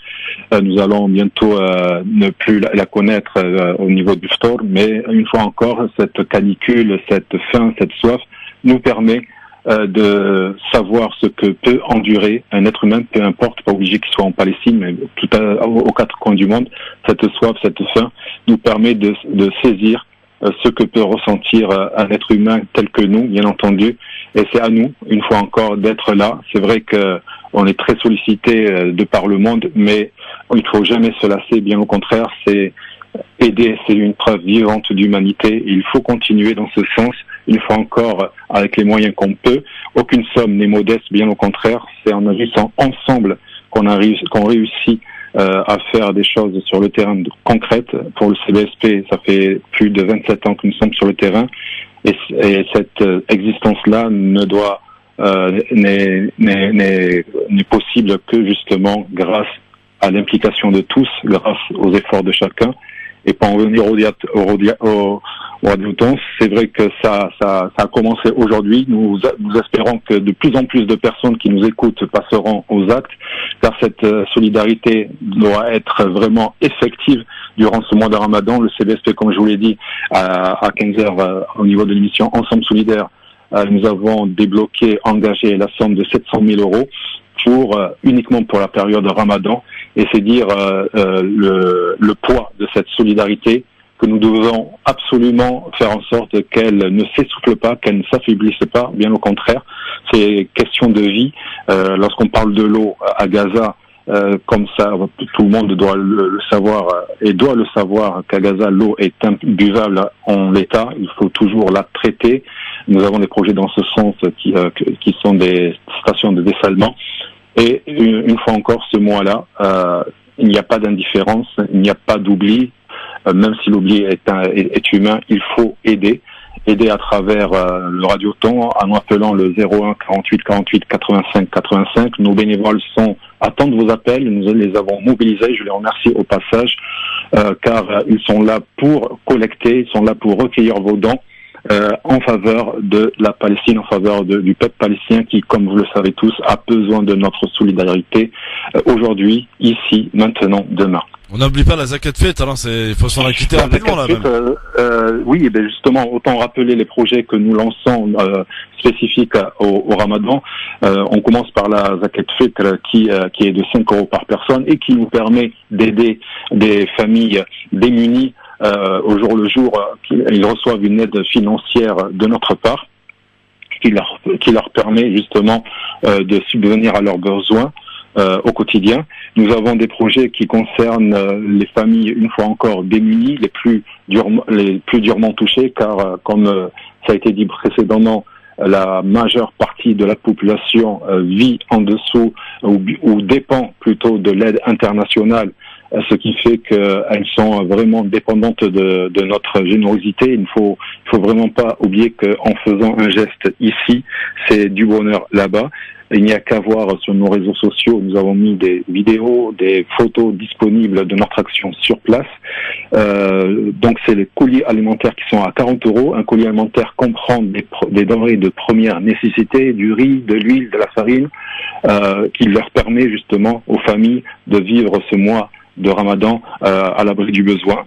Nous allons bientôt ne plus la connaître au niveau du ftor, mais une fois encore, cette canicule, cette faim, cette soif nous permet de savoir ce que peut endurer un être humain, peu importe, pas obligé qu'il soit en Palestine, mais aux 4 coins du monde. Cette soif, cette faim nous permet de saisir ce que peut ressentir un être humain tel que nous, bien entendu. Et c'est à nous, une fois encore, d'être là. C'est vrai que on est très sollicité de par le monde, mais il ne faut jamais se lasser. Bien au contraire, c'est aider, c'est une preuve vivante d'humanité. Il faut continuer dans ce sens. Une fois encore, avec les moyens qu'on peut. Aucune somme n'est modeste, bien au contraire. C'est en agissant ensemble qu'on réussit à faire des choses sur le terrain concrètes. Pour le CBSP, ça fait plus de 27 ans que nous sommes sur le terrain. Et cette existence-là n'est possible que justement grâce à l'implication de tous, grâce aux efforts de chacun. Et pour en venir au Radioton, c'est vrai que ça a commencé aujourd'hui. Nous espérons que de plus en plus de personnes qui nous écoutent passeront aux actes, car cette solidarité doit être vraiment effective durant ce mois de Ramadan. Le CBSP, comme je vous l'ai dit, à 15h au niveau de l'émission Ensemble Solidaire, nous avons débloqué, engagé la somme de 700 000 euros uniquement pour la période Ramadan. Et c'est dire le poids de cette solidarité, que nous devons absolument faire en sorte qu'elle ne s'essouffle pas, qu'elle ne s'affaiblisse pas, bien au contraire. C'est question de vie. Lorsqu'on parle de l'eau à Gaza, comme ça, tout le monde doit le savoir et doit le savoir qu'à Gaza, l'eau est imbuvable en l'état. Il faut toujours la traiter. Nous avons des projets dans ce sens qui sont des stations de dessalement. Et une fois encore, ce mois-là, il n'y a pas d'indifférence, il n'y a pas d'oubli. Même si l'oubli est humain, il faut aider à travers le radioton en appelant le 01 48 48 85 85. Nos bénévoles attendent vos appels. Nous les avons mobilisés. Je les remercie au passage car ils sont là pour collecter, ils sont là pour recueillir vos dons en faveur de la Palestine, en faveur du peuple palestinien qui, comme vous le savez tous, a besoin de notre solidarité aujourd'hui, ici, maintenant, demain. On n'oublie pas la zakat fête, alors il faut s'en acquitter rapidement là même. Oui, et bien justement, autant rappeler les projets que nous lançons spécifiques au Ramadan. On commence par la zakat fête qui est de 5 € par personne et qui nous permet d'aider des familles démunies au jour le jour. Ils reçoivent une aide financière de notre part qui leur permet justement de subvenir à leurs besoins au quotidien. Nous avons des projets qui concernent les familles, une fois encore, démunies, les plus durement touchées, car comme ça a été dit précédemment, la majeure partie de la population vit en dessous ou dépend plutôt de l'aide internationale, ce qui fait qu'elles sont vraiment dépendantes de notre générosité. Il ne faut vraiment pas oublier qu'en faisant un geste ici, c'est du bonheur là-bas. Il n'y a qu'à voir sur nos réseaux sociaux, nous avons mis des vidéos, des photos disponibles de notre action sur place. Donc c'est les colis alimentaires qui sont à 40 €. Un colis alimentaire comprend des denrées de première nécessité, du riz, de l'huile, de la farine, qui leur permet justement aux familles de vivre ce mois de Ramadan à l'abri du besoin.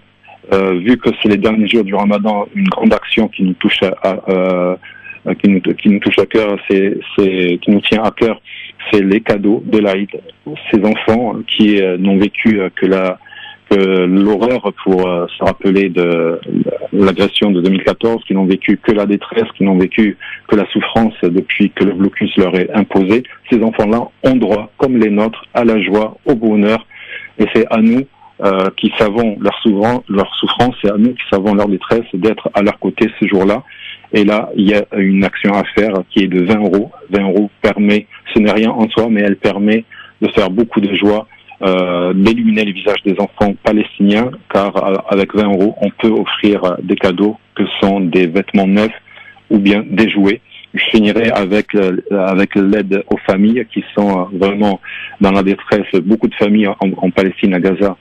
Vu que c'est les derniers jours du Ramadan, une grande action qui nous touche qui nous touche à cœur, qui nous tient à cœur, c'est les cadeaux de l'Aïd. Ces enfants qui n'ont vécu que l'horreur pour se rappeler de l'agression de 2014, qui n'ont vécu que la détresse, qui n'ont vécu que la souffrance depuis que le blocus leur est imposé. Ces enfants-là ont droit, comme les nôtres, à la joie, au bonheur, et c'est à nous qui savons leur souffrance, c'est à nous qui savons leur détresse d'être à leur côté ce jour-là. Et là, il y a une action à faire qui est de 20 €. 20 € permet, ce n'est rien en soi, mais elle permet de faire beaucoup de joie, d'illuminer les visages des enfants palestiniens, car avec 20 €, on peut offrir des cadeaux que sont des vêtements neufs ou bien des jouets. Je finirai avec l'aide aux familles qui sont vraiment dans la détresse. Beaucoup de familles en Palestine, à Gaza,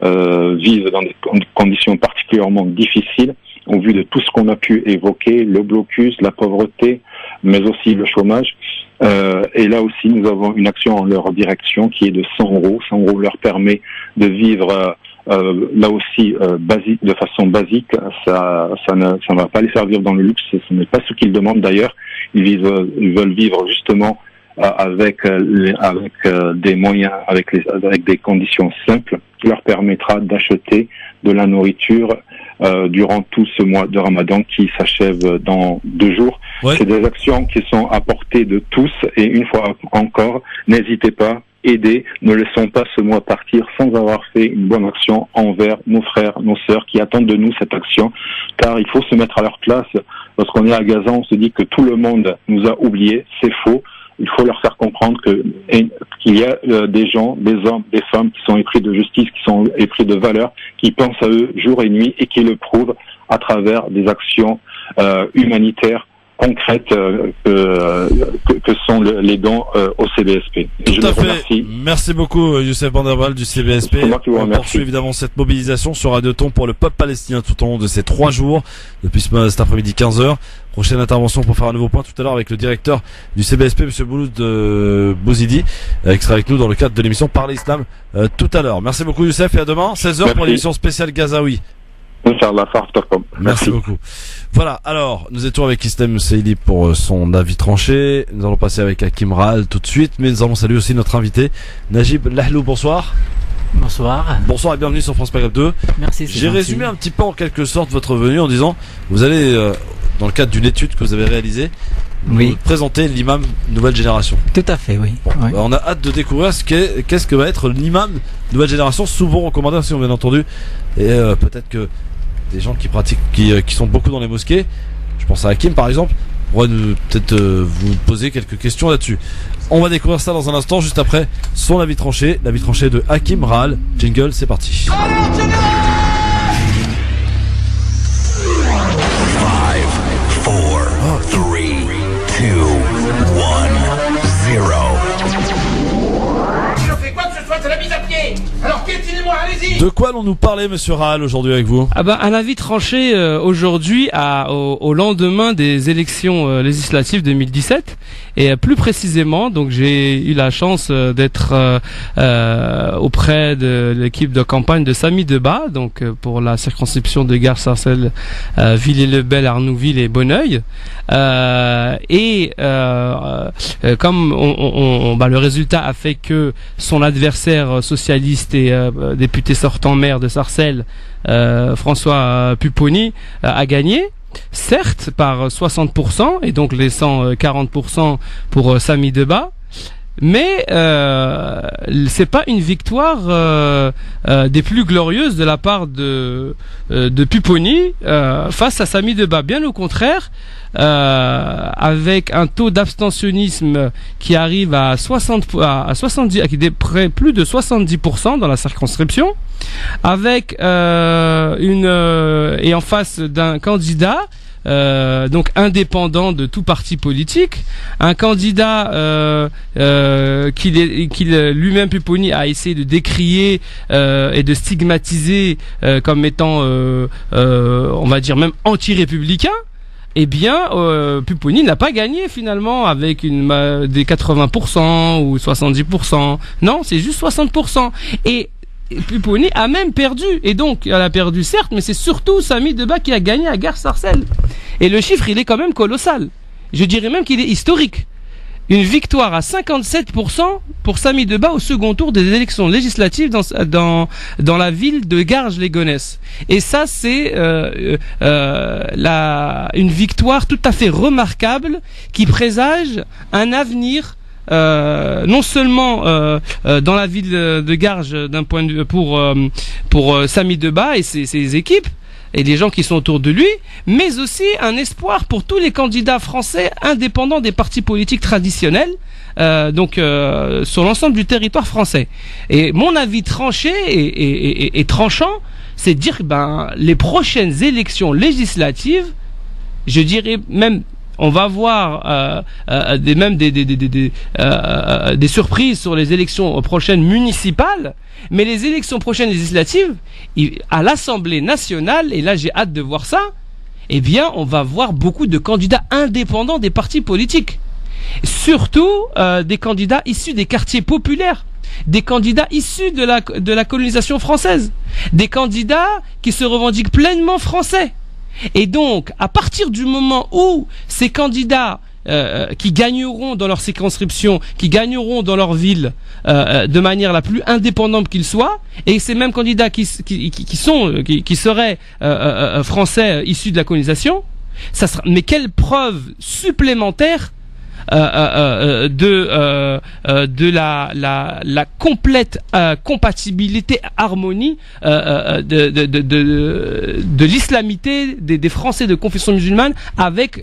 vivent dans des conditions particulièrement difficiles au vu de tout ce qu'on a pu évoquer, le blocus, la pauvreté, mais aussi le chômage. Et là aussi, nous avons une action en leur direction qui est de 100 €. 100 € leur permet de vivre là aussi de façon basique. Ça ne va pas les faire vivre dans le luxe, ce n'est pas ce qu'ils demandent d'ailleurs. Ils veulent vivre justement avec des moyens, avec des conditions simples qui leur permettra d'acheter de la nourriture durant tout ce mois de Ramadan qui s'achève dans 2 jours. Ouais. C'est des actions qui sont à portée de tous et une fois encore, n'hésitez pas, aidez, ne laissons pas ce mois partir sans avoir fait une bonne action envers nos frères, nos sœurs qui attendent de nous cette action, car il faut se mettre à leur place. Lorsqu'on est à Gaza, on se dit que tout le monde nous a oubliés, c'est faux. Il faut leur faire comprendre qu'il y a des gens, des hommes, des femmes qui sont épris de justice, qui sont épris de valeurs, qui pensent à eux jour et nuit et qui le prouvent à travers des actions humanitaires concrètes que sont les dons au CBSP. Tout à fait. Merci beaucoup Youssef Banderbal du CBSP. On poursuit évidemment cette mobilisation sur Radioton pour le peuple palestinien tout au long de ces 3 jours, depuis cet après-midi 15h. Prochaine intervention pour faire un nouveau point tout à l'heure avec le directeur du CBSP, M. Bouloud Bouzidi, qui sera avec nous dans le cadre de l'émission Parler Islam tout à l'heure. Merci beaucoup Youssef et à demain 16h pour l'émission spéciale Gazaoui. Merci beaucoup. Voilà, alors nous étions avec Islam Seili pour son avis tranché. Nous allons passer avec Hakim Rahal tout de suite, mais nous allons saluer aussi notre invité Najib Lahlou. Bonsoir. Bonsoir. Bonsoir et bienvenue sur France Maghreb 2. Merci. J'ai résumé un petit peu en quelque sorte votre venue en disant vous allez dans le cadre d'une étude que vous avez réalisée, nous présenter l'imam nouvelle génération. Tout à fait, oui. Bon, bah, on a hâte de découvrir qu'est-ce que va être l'imam nouvelle génération, souvent recommandé, si on bien entendu, et peut-être que des gens qui pratiquent, qui sont beaucoup dans les mosquées, je pense à Hakim par exemple, pourraient peut-être vous poser quelques questions là-dessus. On va découvrir ça dans un instant, juste après son avis tranché, l'avis tranché de Hakim Rahal. Jingle, c'est parti. 5, 4, 3, 2, 1, 0. Si je fais quoi que ce soit, c'est la mise à pied. Alors piétinez-moi, allez-y. De quoi allons-nous parler, monsieur Rahal, aujourd'hui avec vous? Un avis tranché aujourd'hui au lendemain des élections législatives 2017 et plus précisément, donc j'ai eu la chance d'être auprès de l'équipe de campagne de Samy Debat, donc pour la circonscription de Gare Sarcelles, Villers-le-Bel, Arnouville et Bonneuil, comme le résultat a fait que son adversaire socialiste et député sortant maire de Sarcelles, François Pupponi, a gagné, certes par 60%, et donc laissant 40% pour Samy Debat, mais c'est pas une victoire des plus glorieuses de la part de Pupponi face à Samy Debat. Bien au contraire, avec un taux d'abstentionnisme qui arrive à 70, qui est plus de 70% dans la circonscription, avec et en face d'un candidat donc indépendant de tout parti politique, un candidat qu'il lui-même Pupponi a essayé de décrier et de stigmatiser comme étant on va dire même anti-républicain. Eh bien, Pupponi n'a pas gagné finalement avec des 80% ou 70%. Non, c'est juste 60%. Et Pupponi a même perdu. Et donc, elle a perdu certes, mais c'est surtout Samy Debat qui a gagné à Gare Sarcelles. Et le chiffre, il est quand même colossal. Je dirais même qu'il est historique. Une victoire à 57% pour Samy Debat au second tour des élections législatives dans la ville de Garges-les-Gonesse. Et ça, c'est une victoire tout à fait remarquable qui présage un avenir non seulement dans la ville de Garges d'un point de vue pour Samy Debat et ses équipes et les gens qui sont autour de lui, mais aussi un espoir pour tous les candidats français indépendants des partis politiques traditionnels, sur l'ensemble du territoire français. Et mon avis tranché et tranchant, c'est de dire que les prochaines élections législatives, je dirais même, on va voir des surprises sur les élections prochaines municipales, mais les élections prochaines législatives, à l'Assemblée nationale, et là j'ai hâte de voir ça, eh bien on va voir beaucoup de candidats indépendants des partis politiques. Surtout des candidats issus des quartiers populaires, des candidats issus de la colonisation française, des candidats qui se revendiquent pleinement français. Et donc, à partir du moment où ces candidats qui gagneront dans leur circonscription, qui gagneront dans leur ville de manière la plus indépendante qu'ils soient, et ces mêmes candidats qui seraient français issus de la colonisation, ça sera. Mais quelle preuve supplémentaire de la complète compatibilité, harmonie de l'islamité des Français de confession musulmane avec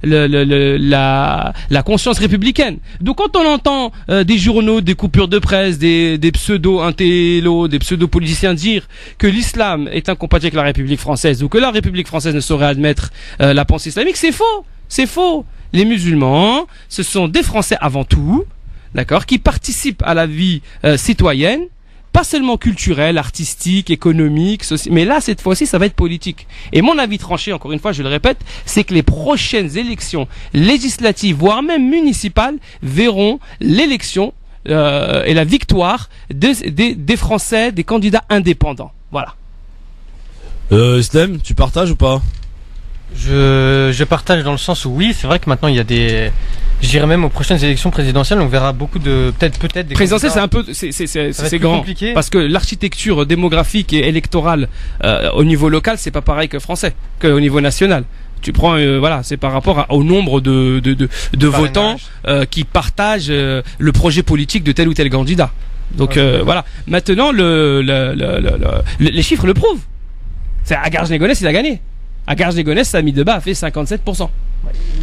la conscience républicaine. Donc quand on entend des journaux, des coupures de presse, des pseudo-intellos, des pseudo-politiciens dire que l'islam est incompatible avec la République française ou que la République française ne saurait admettre la pensée islamique, c'est faux. C'est faux. Les musulmans, ce sont des Français avant tout, d'accord, qui participent à la vie citoyenne, pas seulement culturelle, artistique, économique, mais là, cette fois-ci, ça va être politique. Et mon avis tranché, encore une fois, je le répète, c'est que les prochaines élections législatives, voire même municipales, verront l'élection et la victoire des Français, des candidats indépendants. Voilà. Islam, tu partages ou pas ? Je partage dans le sens où oui, c'est vrai que maintenant il y a je dirais même aux prochaines élections présidentielles, on verra beaucoup de peut-être des présidentielles, c'est un peu c'est grand compliqué. Parce que l'architecture démographique et électorale au niveau local, c'est pas pareil que français, qu'au niveau national. Tu prends, voilà, c'est par rapport au nombre de votants qui partagent le projet politique de tel ou tel candidat. Donc voilà. Maintenant, les chiffres le prouvent. C'est à Garges-les-Gonesse, il a gagné. À Garges-les-Gonesse, Samy Debat a fait 57%.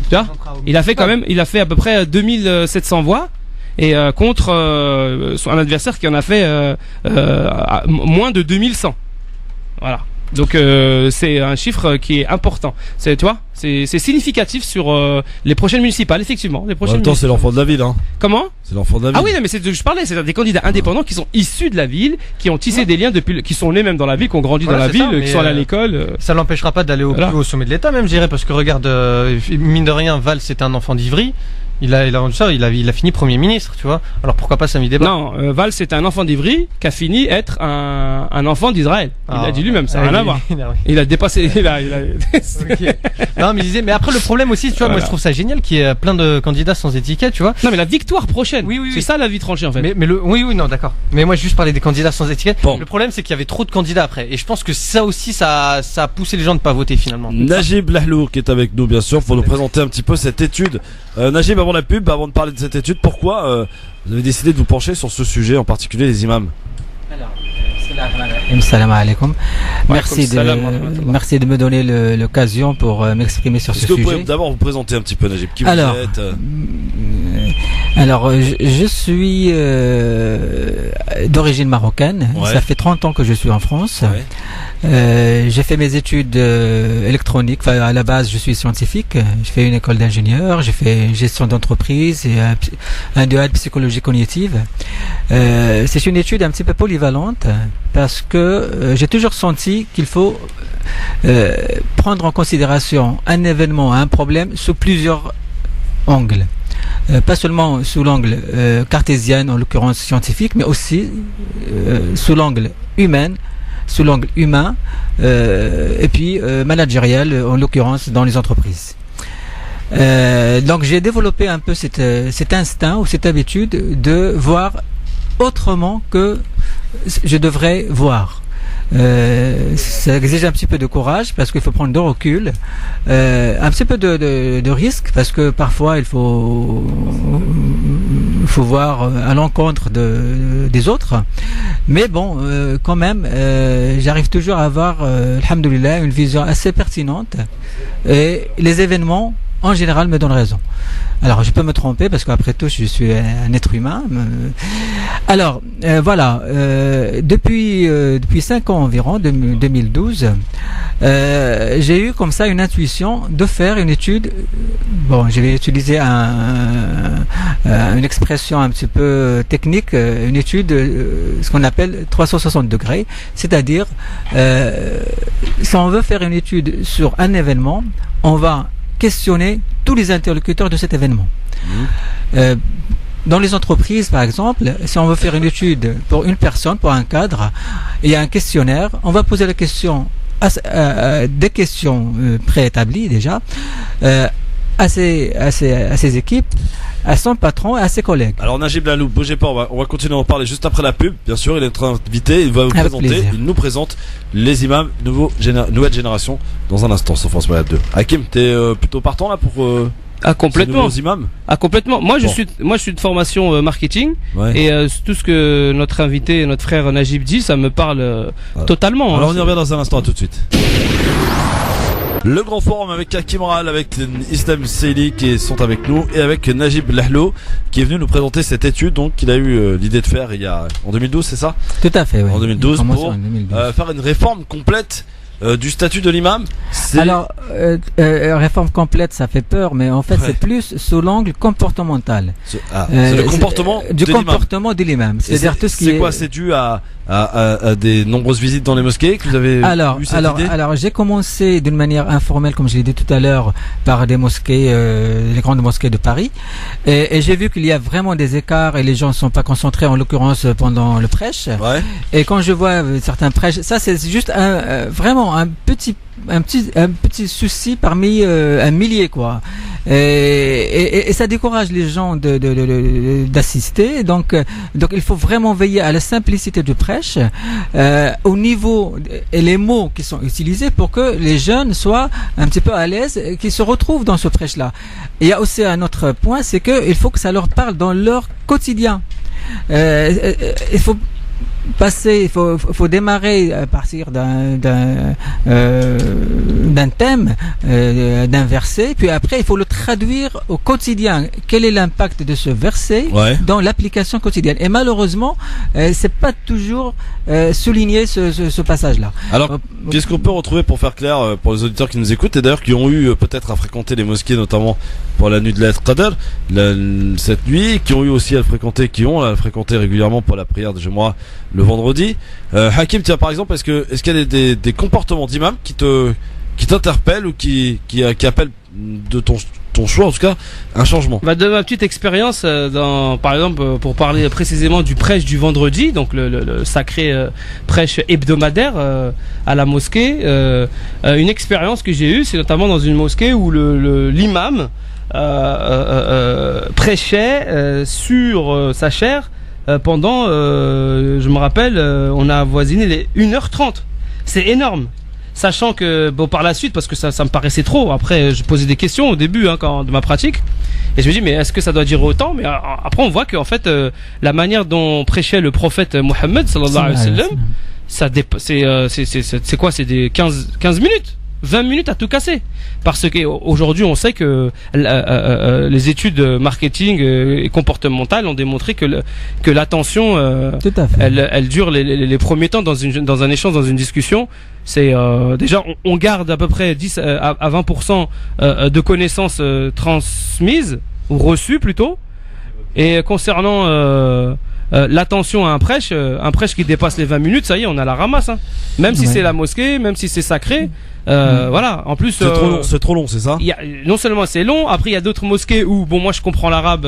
Tu vois, il a fait à peu près 2700 voix. Et contre un adversaire qui en a fait moins de 2100. Voilà. Donc c'est un chiffre qui est important. C'est, tu vois, c'est significatif sur les prochaines municipales, effectivement. Les prochaines. En même temps, c'est l'enfant de la ville, hein. Comment? C'est l'enfant de la ville. Ah oui, non, mais c'est de je parlais. C'est des candidats indépendants qui sont issus de la ville, qui ont tissé des liens depuis, qui sont nés même dans la ville, qui ont grandi dans la ville, qui sont allés à l'école. Ça l'empêchera pas d'aller plus haut sommet de l'État, même, je dirais, parce que regarde, mine de rien, Valls c'est un enfant d'Ivry. Il a fini Premier ministre, tu vois. Alors pourquoi pas Samy Debat? Non, Valls c'est un enfant d'Ivry qui a fini être un enfant d'Israël. Il a dit lui-même, ça n'a rien à voir. Il a dépassé. Okay. Non, mais il disait, mais après le problème aussi, tu vois, moi je trouve ça génial qu'il y ait plein de candidats sans étiquette, tu vois. Non, mais la victoire prochaine. Oui. C'est ça la vie tranchée en fait. Oui, non, d'accord. Mais moi, je juste parler des candidats sans étiquette. Bon. Le problème, c'est qu'il y avait trop de candidats après. Et je pense que ça aussi, ça a poussé les gens de pas voter finalement. Najib Lahlou qui est avec nous, bien sûr, pour nous présenter un petit peu cette étude. Najib, avant la pub, avant de parler de cette étude, pourquoi vous avez décidé de vous pencher sur ce sujet, en particulier les imams? Salam alaikum. Merci de me donner l'occasion pour m'exprimer sur ce sujet. Est-ce que vous pouvez d'abord vous présenter un petit peu, Najib, qui vous êtes? Alors, je suis d'origine marocaine. Ouais. Ça fait 30 ans que je suis en France. Ouais. J'ai fait mes études électroniques. Enfin, à la base, je suis scientifique. J'ai fait une école d'ingénieur. J'ai fait gestion d'entreprise et un DEA de psychologie cognitive. C'est une étude un petit peu polyvalente parce que j'ai toujours senti qu'il faut prendre en considération un événement, un problème sous plusieurs angles. Pas seulement sous l'angle cartésien, en l'occurrence scientifique, mais aussi sous l'angle humain, et puis managérial, en l'occurrence dans les entreprises. Donc j'ai développé un peu cet instinct ou cette habitude de voir autrement que je devrais voir. Ça exige un petit peu de courage parce qu'il faut prendre de recul, un petit peu de risque parce que parfois il faut voir à l'encontre des autres, mais bon, quand même j'arrive toujours à avoir alhamdoulilah une vision assez pertinente et les événements en général me donnent raison. Alors je peux me tromper parce qu'après tout je suis un être humain. Alors voilà, depuis 5 ans environ, 2012, j'ai eu comme ça une intuition de faire une étude. Bon, je vais utiliser une expression un petit peu technique, une étude, ce qu'on appelle 360 degrés, c'est-à-dire si on veut faire une étude sur un événement, on va questionner tous les interlocuteurs de cet événement. Dans les entreprises, par exemple, si on veut faire une étude pour une personne, pour un cadre, il y a un questionnaire, on va poser la question, des questions préétablies déjà, à ses équipes, à son patron et à ses collègues. Alors Najib Lahlou, bougez pas, on va continuer à en parler juste après la pub. Bien sûr, il est notre invité, il va vous présenter, il nous présente les imams nouvelle génération dans un instant sur France Malade 2. Hakim, t'es plutôt partant là pour complètement. Ces imams complètement. Moi je suis de formation marketing, et tout ce que notre invité, notre frère Najib dit, ça me parle totalement. Alors on y revient dans un instant, à tout de suite. Le grand forum avec Hakim Ral, avec Islam Seili qui sont avec nous, et avec Najib Lahlou qui est venu nous présenter cette étude donc qu'il a eu l'idée de faire en 2012, c'est ça? Tout à fait, oui. En 2012 pour faire une réforme complète du statut de l'imam. Alors réforme complète, ça fait peur, mais en fait c'est plus sous l'angle comportemental. C'est le comportement de l'imam. C'est-à-dire tout ce qui c'est quoi? C'est dû à des nombreuses visites dans les mosquées que vous avez eu cette idée? Alors j'ai commencé d'une manière informelle, comme je l'ai dit tout à l'heure, par des mosquées, les grandes mosquées de Paris, et j'ai vu qu'il y a vraiment des écarts et les gens ne sont pas concentrés, en l'occurrence pendant le prêche. Et quand je vois certains prêches, ça c'est juste vraiment un petit souci parmi un millier, quoi. Et ça décourage les gens d'assister. Donc il faut vraiment veiller à la simplicité du prêche, au niveau et les mots qui sont utilisés pour que les jeunes soient un petit peu à l'aise, qu'ils se retrouvent dans ce prêche-là. Et il y a aussi un autre point, c'est que il faut que ça leur parle dans leur quotidien. Il faut démarrer à partir d'un thème, d'un verset, puis après il faut le traduire au quotidien. Quel est l'impact de ce verset dans l'application quotidienne? Et malheureusement, c'est pas toujours souligné ce passage-là. Alors, qu'est-ce qu'on peut retrouver, pour faire clair pour les auditeurs qui nous écoutent et d'ailleurs qui ont eu peut-être à fréquenter les mosquées, notamment pour la nuit de l'Aïd Qadr cette nuit, qui ont eu aussi à le fréquenter régulièrement pour la prière de Jumu'ah le vendredi. Hakim, tiens, par exemple, est-ce qu'il y a des comportements d'imam qui t'interpellent ou qui appellent de ton choix, en tout cas, un changement? De ma petite expérience, par exemple, pour parler précisément du prêche du vendredi, donc le sacré prêche hebdomadaire à la mosquée, une expérience que j'ai eue, c'est notamment dans une mosquée où l'imam prêchait sur sa chaire pendant, je me rappelle, on a avoisiné les 1h30. C'est énorme. Sachant que, par la suite, parce que ça me paraissait trop, après je posais des questions au début de ma pratique, et je me dis, mais est-ce que ça doit dire autant? Mais après on voit qu'en fait, la manière dont prêchait le prophète Mohammed sallallahu alayhi wa sallam, c'est quoi? C'est des 15 minutes, 20 minutes à tout casser. Parce qu'aujourd'hui on sait que les études marketing et comportementales ont démontré que l'attention, elle dure les premiers temps dans un échange, dans une discussion. C'est déjà on garde à peu près 10 à 20% de connaissances transmises ou reçues plutôt. Et concernant l'attention à un prêche qui dépasse les 20 minutes, ça y est, on a la ramasse, hein. Même si c'est la mosquée, même si c'est sacré, voilà. En plus, c'est trop long, c'est ça? Non seulement c'est long, après il y a d'autres mosquées où moi je comprends l'arabe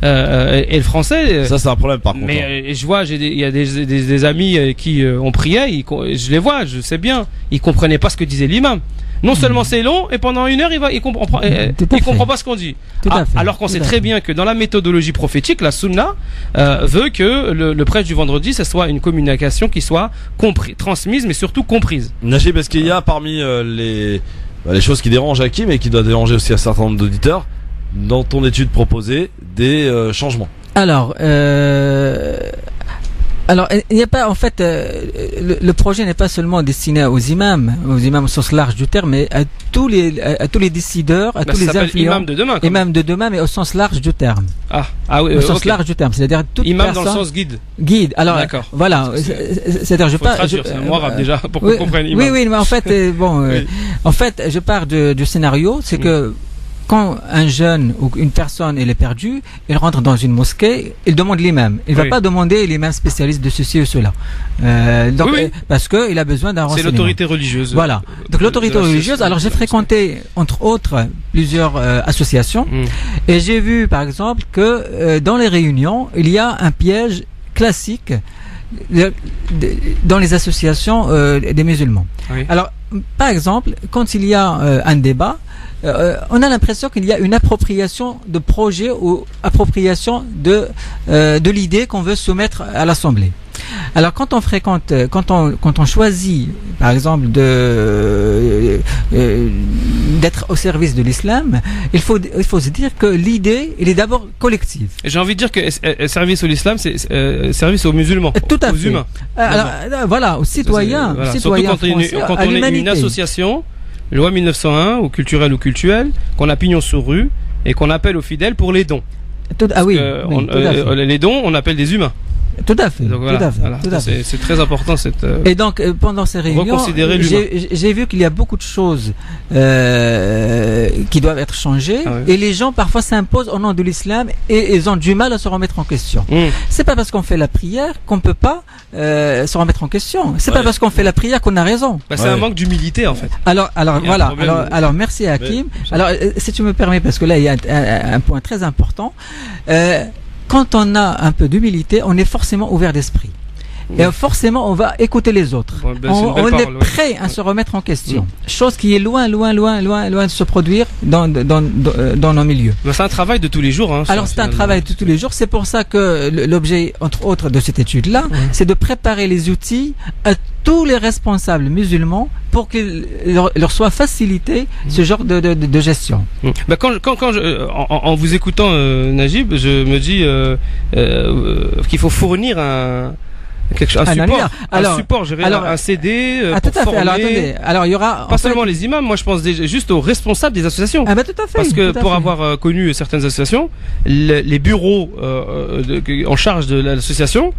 et le français. Ça c'est un problème par contre. Mais je vois, il y a des amis qui ont prié, je les vois, je sais bien, ils comprenaient pas ce que disait l'imam. Non seulement c'est long, et pendant 1 heure il comprend pas ce qu'on dit. Alors qu'on sait très bien que dans la méthodologie prophétique, la sunna veut que le prêche du vendredi, ça soit une communication qui soit transmise, mais surtout comprise. Najib, est-ce qu'il y a parmi les choses qui dérangent Hakim et qui doivent déranger aussi un certain nombre d'auditeurs, dans ton étude proposée, des changements? Alors, il n'y a pas, en fait, le projet n'est pas seulement destiné aux imams au sens large du terme, mais à tous les décideurs, à tous les influents. Imam de demain, mais au sens large du terme. Oui, au sens large du terme, c'est-à-dire toute imam personne. Dans le sens guide. Guide. Alors, voilà. C'est-à-dire, je pars. C'est un mot arabe déjà pour qu'on comprenne imam. Oui, mais en fait, en fait, je pars du scénario, c'est que quand un jeune ou une personne elle est perdue, il rentre dans une mosquée, il demande l'imam. Il ne va pas demander l'imam spécialiste de ceci ou cela. Parce que il a besoin d'un renseignement. C'est l'autorité religieuse. Voilà. Donc l'autorité religieuse. Alors j'ai fréquenté entre autres plusieurs associations et j'ai vu par exemple que dans les réunions il y a un piège classique dans les associations des musulmans. Alors par exemple quand il y a un débat, on a l'impression qu'il y a une appropriation de projet ou appropriation de l'idée qu'on veut soumettre à l'Assemblée. Alors quand on choisit par exemple d'être au service de l'islam, il faut se dire que l'idée elle est d'abord collective. Et j'ai envie de dire que service à l'islam c'est service aux musulmans, aux humains. Alors voilà, aux citoyens, surtout quand on est une association. Loi 1901 ou culturelle ou cultuelle, qu'on a pignon sur rue et qu'on appelle aux fidèles pour les dons. Les dons, on appelle des humains. Tout à fait. Donc, c'est très important cette. Et donc pendant ces réunions, j'ai vu qu'il y a beaucoup de choses qui doivent être changées et les gens parfois s'imposent au nom de l'islam et ils ont du mal à se remettre en question. C'est pas parce qu'on fait la prière qu'on peut pas se remettre en question. C'est pas parce qu'on fait la prière qu'on a raison. C'est un manque d'humilité en fait. Alors voilà. Alors merci Hakim. Alors si tu me permets parce que là il y a un point très important. Quand on a un peu d'humilité, on est forcément ouvert d'esprit. Et forcément, on va écouter les autres. Ouais, ben, c'est une belle On parole, est prêt à se remettre en question. Chose qui est loin de se produire dans nos milieux. Ben, c'est un travail de tous les jours. Hein, alors ça, c'est un finalement. travail de tous les jours. C'est pour ça que l'objet, entre autres, de cette étude-là, c'est de préparer les outils à tous les responsables musulmans pour qu'il leur soit facilité ce genre de gestion. Ben, en vous écoutant, Najib, je me dis qu'il faut fournir un support, un CD tout pour à fait. former. Alors attendez, il y aura pas seulement les imams, moi je pense juste aux responsables des associations. Ah bah tout à fait. Parce que pour avoir connu certaines associations, les bureaux en charge de l'association,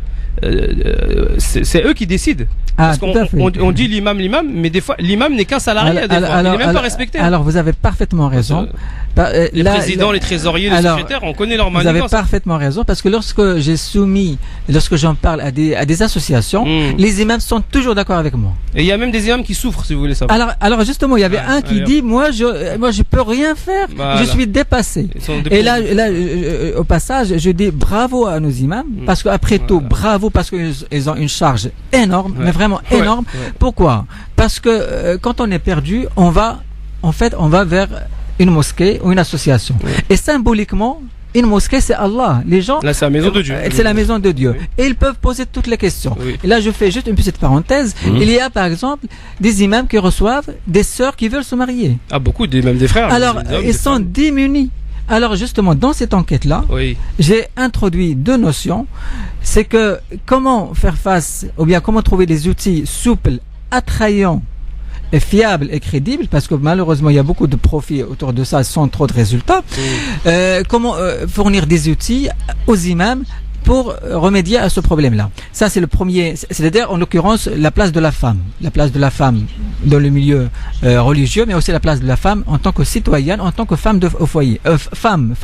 c'est eux qui décident. Parce qu'on dit l'imam, mais des fois l'imam n'est qu'un salarié. Il n'est même pas respecté. Alors vous avez parfaitement raison. Les présidents, les trésoriers, les secrétaires, on connaît leur manigance. Vous avez parfaitement raison parce que lorsque j'en parle à des associations, les imams sont toujours d'accord avec moi. Et il y a même des imams qui souffrent, si vous voulez savoir. Alors justement, il y avait un qui dit moi je peux rien faire, je suis dépassé. Et là, au passage, je dis bravo à nos imams parce qu'après tout, bravo parce qu'ils ont une charge énorme, mais vraiment énorme. Pourquoi? Parce que quand on est perdu, on va vers une mosquée ou une association. Et symboliquement, une mosquée, c'est Allah. Les gens. Là, c'est la maison de Dieu. C'est la maison de Dieu. Et ils peuvent poser toutes les questions. Et là, je fais juste une petite parenthèse. Il y a, par exemple, des imams qui reçoivent des sœurs qui veulent se marier. Ah, beaucoup, même des frères. Alors, ils sont démunis. Alors, justement, dans cette enquête-là, j'ai introduit 2 notions. C'est que comment faire face, ou bien comment trouver des outils souples, attrayants, et fiable et crédible, parce que malheureusement il y a beaucoup de profits autour de ça sans trop de résultats. Comment fournir des outils aux imams pour remédier à ce problème-là. Ça, c'est le premier, c'est-à-dire, en l'occurrence, la place de la femme. La place de la femme dans le milieu religieux, mais aussi la place de la femme en tant que citoyenne, en tant que femme au foyer. Femme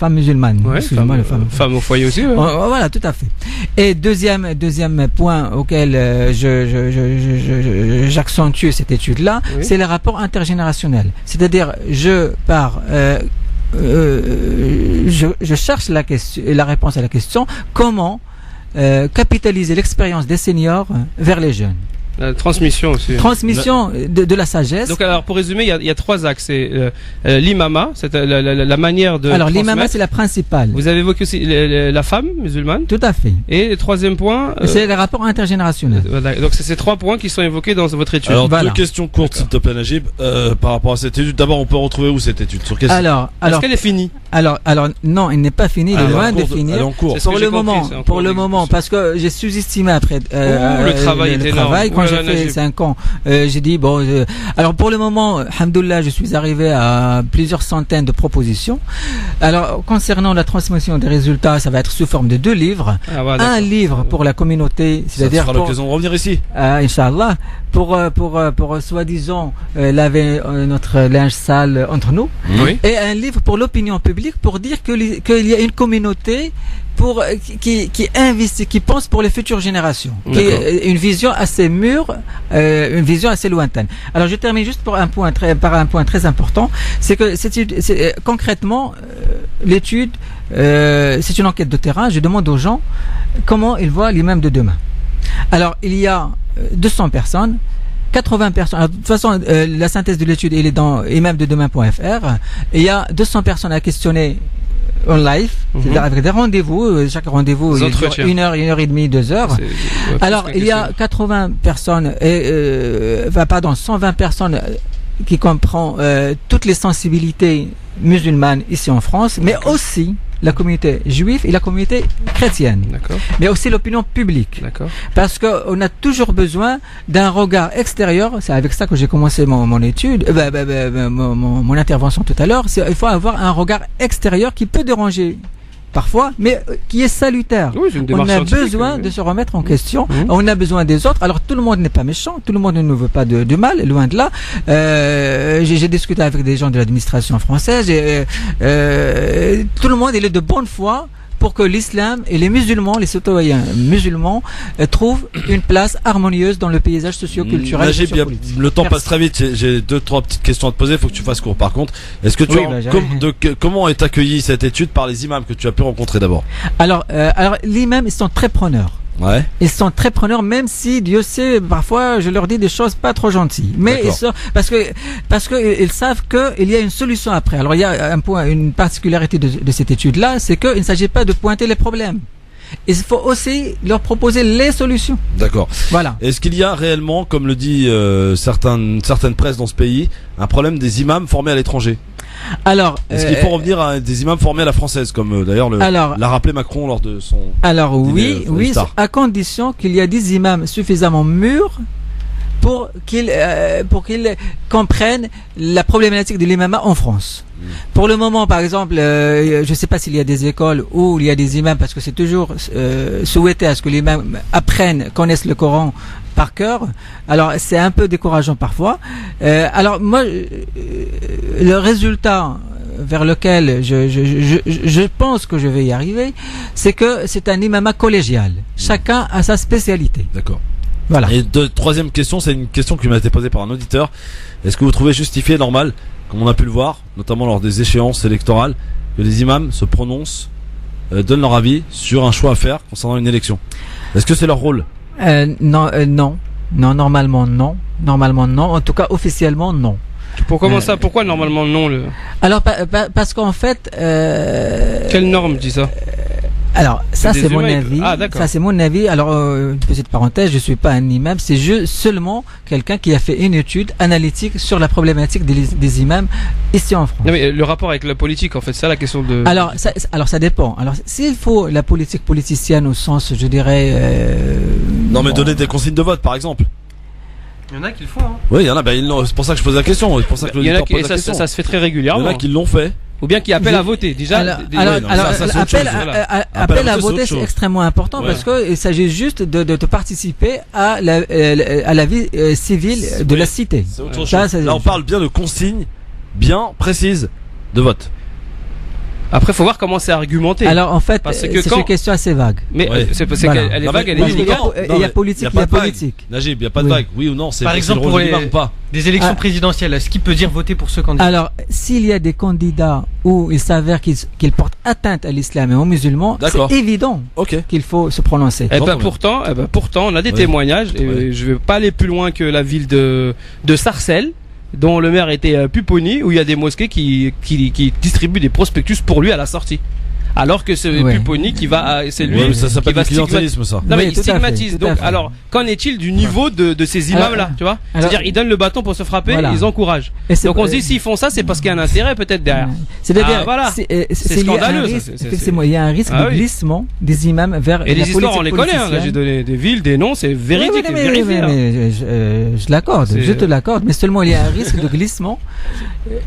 musulmane. Ouais, femme au foyer aussi. Ouais. Voilà, tout à fait. Et deuxième point auquel j'accentue cette étude-là, c'est les rapports intergénérationnels. C'est-à-dire, je cherche la réponse à la question comment capitaliser l'expérience des seniors vers les jeunes. La transmission aussi. Transmission de la sagesse. Donc alors pour résumer, il y a 3 axes. C'est l'imama, c'est la manière de. Alors l'imama c'est la principale. Vous avez évoqué aussi la femme musulmane. Tout à fait. Et le 3e point. C'est les rapports intergénérationnels. Donc c'est ces 3 points qui sont évoqués dans votre étude. Alors 2 questions courtes s'il te plaît Najib par rapport à cette étude. D'abord on peut retrouver où cette étude sur quel site? Est-ce qu'elle est finie? Alors non, elle n'est pas finie. Elle est loin de finir. Elle est en cours. Pour le moment, parce que j'ai sous-estimé après le travail est énorme. Quand j'ai fait 5 ans, j'ai dit alors pour le moment, alhamdoulilah, je suis arrivé à plusieurs centaines de propositions. Alors concernant la transmission des résultats, ça va être sous forme de 2 livres. Un livre pour la communauté, c'est-à-dire ça sera l'occasion de revenir ici. Inch'Allah, pour soi-disant laver notre linge sale entre nous. Et un livre pour l'opinion publique pour dire qu'il y a une communauté qui investit, qui pense pour les futures générations, qui est une vision assez mûre, une vision assez lointaine. Alors je termine juste par un point très important, c'est que concrètement l'étude, c'est une enquête de terrain. Je demande aux gens comment ils voient l'imam de demain. Alors il y a 200 personnes. 80 personnes. Alors, de toute façon, la synthèse de l'étude, elle est dans imamdedemain.fr. Il y a 200 personnes à questionner en live, c'est-à-dire avec des rendez-vous. Chaque rendez-vous dure 1 heure, 1 heure et demie, 2 heures. Alors, il y a 80 personnes, 120 personnes qui comprend toutes les sensibilités musulmanes ici en France, mais aussi la communauté juive et la communauté chrétienne, mais aussi l'opinion publique, parce qu'on a toujours besoin d'un regard extérieur. C'est avec ça que j'ai commencé mon étude, mon intervention tout à l'heure. Il faut avoir un regard extérieur qui peut déranger parfois, mais qui est salutaire. On a besoin de se remettre en question. On a besoin des autres. Alors tout le monde n'est pas méchant, tout le monde ne veut pas du mal, loin de là. J'ai discuté avec des gens de l'administration française et tout le monde est de bonne foi pour que l'islam et les musulmans, les citoyens musulmans, trouvent une place harmonieuse dans le paysage socio-culturel. Le temps passe très vite. J'ai 2-3 petites questions à te poser. Il faut que tu fasses court. Par contre, est-ce que comment est accueillie cette étude par les imams que tu as pu rencontrer d'abord? Alors les imams, ils sont très preneurs. Ouais. Ils sont très preneurs, même si Dieu sait, parfois je leur dis des choses pas trop gentilles. Mais ils sont, parce que ils savent qu'il y a une solution après. Alors il y a un point, une particularité de cette étude-là, c'est qu'il ne s'agit pas de pointer les problèmes. Il faut aussi leur proposer les solutions. D'accord. Voilà. Est-ce qu'il y a réellement, comme le dit certaines presses dans ce pays, un problème des imams formés à l'étranger? Alors, est-ce qu'il faut revenir à des imams formés à la française, comme d'ailleurs l'a rappelé Macron lors de son. Alors dîner, oui, à condition qu'il y ait des imams suffisamment mûrs pour qu'ils comprennent la problématique de l'imam en France. Pour le moment, par exemple, je ne sais pas s'il y a des écoles où il y a des imams, parce que c'est toujours souhaité à ce que les imams connaissent le Coran par cœur. Alors c'est un peu décourageant parfois. Alors moi, le résultat vers lequel je pense que je vais y arriver, c'est que c'est un imam collégial. Chacun a sa spécialité. D'accord. Voilà. Et troisième question, c'est une question qui m'a été posée par un auditeur. Est-ce que vous trouvez justifié, normal, comme on a pu le voir, notamment lors des échéances électorales, que les imams se prononcent, donnent leur avis sur un choix à faire concernant une élection? Est-ce que c'est leur rôle? Non, normalement non. Normalement non. En tout cas, officiellement non. Pour comment ça? Pourquoi normalement non Alors parce qu'en fait. Quelle norme dit ça? Alors ça c'est mon avis. Ah, d'accord. Ça c'est mon avis. Alors une petite parenthèse, je suis pas un imam, c'est seulement quelqu'un qui a fait une étude analytique sur la problématique des imams ici en France. Non mais le rapport avec la politique, en fait, c'est la question de. Alors ça dépend. Alors s'il faut la politique politicienne au sens, je dirais. Non mais donner des consignes de vote, par exemple. Il y en a qui le font. Hein. Oui, il y en a. C'est pour ça que je pose la question. C'est pour ça que il y en a qui, ça se fait très régulièrement. Il y en a qui l'ont fait. Ou bien qui appellent à voter. Déjà. Appel à voter, c'est extrêmement important parce que il s'agit juste de participer à la vie civile de la cité. C'est autre chose. Là, on parle bien de consignes bien précises de vote. Après, faut voir comment c'est argumenté. Alors, en fait, c'est une question assez vague. Mais c'est parce qu'elle est vague, elle est limitante. Il y a politique, il y a politique. Najib, il n'y a pas de vague. Oui ou non, c'est par exemple pour des élections présidentielles. Est-ce qu'il peut dire voter pour ce candidat? Alors, s'il y a des candidats où il s'avère qu'ils portent atteinte à l'islam et aux musulmans, c'est évident qu'il faut se prononcer. Pourtant, on a des témoignages. Et je vais pas aller plus loin que la ville de Sarcelles, dont le maire était Pupponi, où il y a des mosquées qui distribuent des prospectus pour lui à la sortie. Alors que c'est Pupponi qui va, c'est lui ça s'appelle qui va le clientélisme, ça. Non mais il stigmatise. Donc alors, qu'en est-il du niveau de ces imams-là, tu vois? C'est-à-dire ils donnent le bâton pour se frapper, ils encouragent. Donc on se dit s'ils font ça, c'est parce qu'il y a un intérêt peut-être derrière. C'est-à-dire, voilà, c'est scandaleux. Effectivement, il y a un risque de glissement des imams vers la politique. Et les histoires, on les connaît. Là, j'ai donné des villes, des noms, c'est véridique. Je l'accorde, je te l'accorde, mais seulement il y a un risque de glissement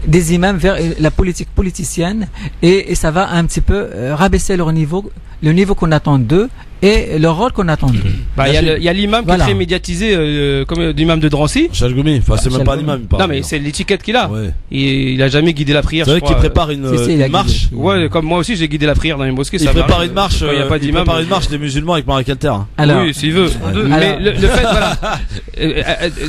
des imams vers la politique politicienne et ça va un petit peu rabaisser leur niveau, le niveau qu'on attend d'eux et le rôle qu'on attend d'eux. Il y a l'imam qui est très médiatisé comme l'imam de Drancy. Chalgoumi, enfin c'est même pas l'imam. Non mais c'est l'étiquette qu'il a. Ouais. Il a jamais guidé la prière. C'est vrai qu'il prépare une marche. Ouais, comme moi aussi j'ai guidé la prière dans les mosquées. Il prépare une marche. Il prépare une marche des musulmans avec Marie Calter. Oui, s'il veut. Mais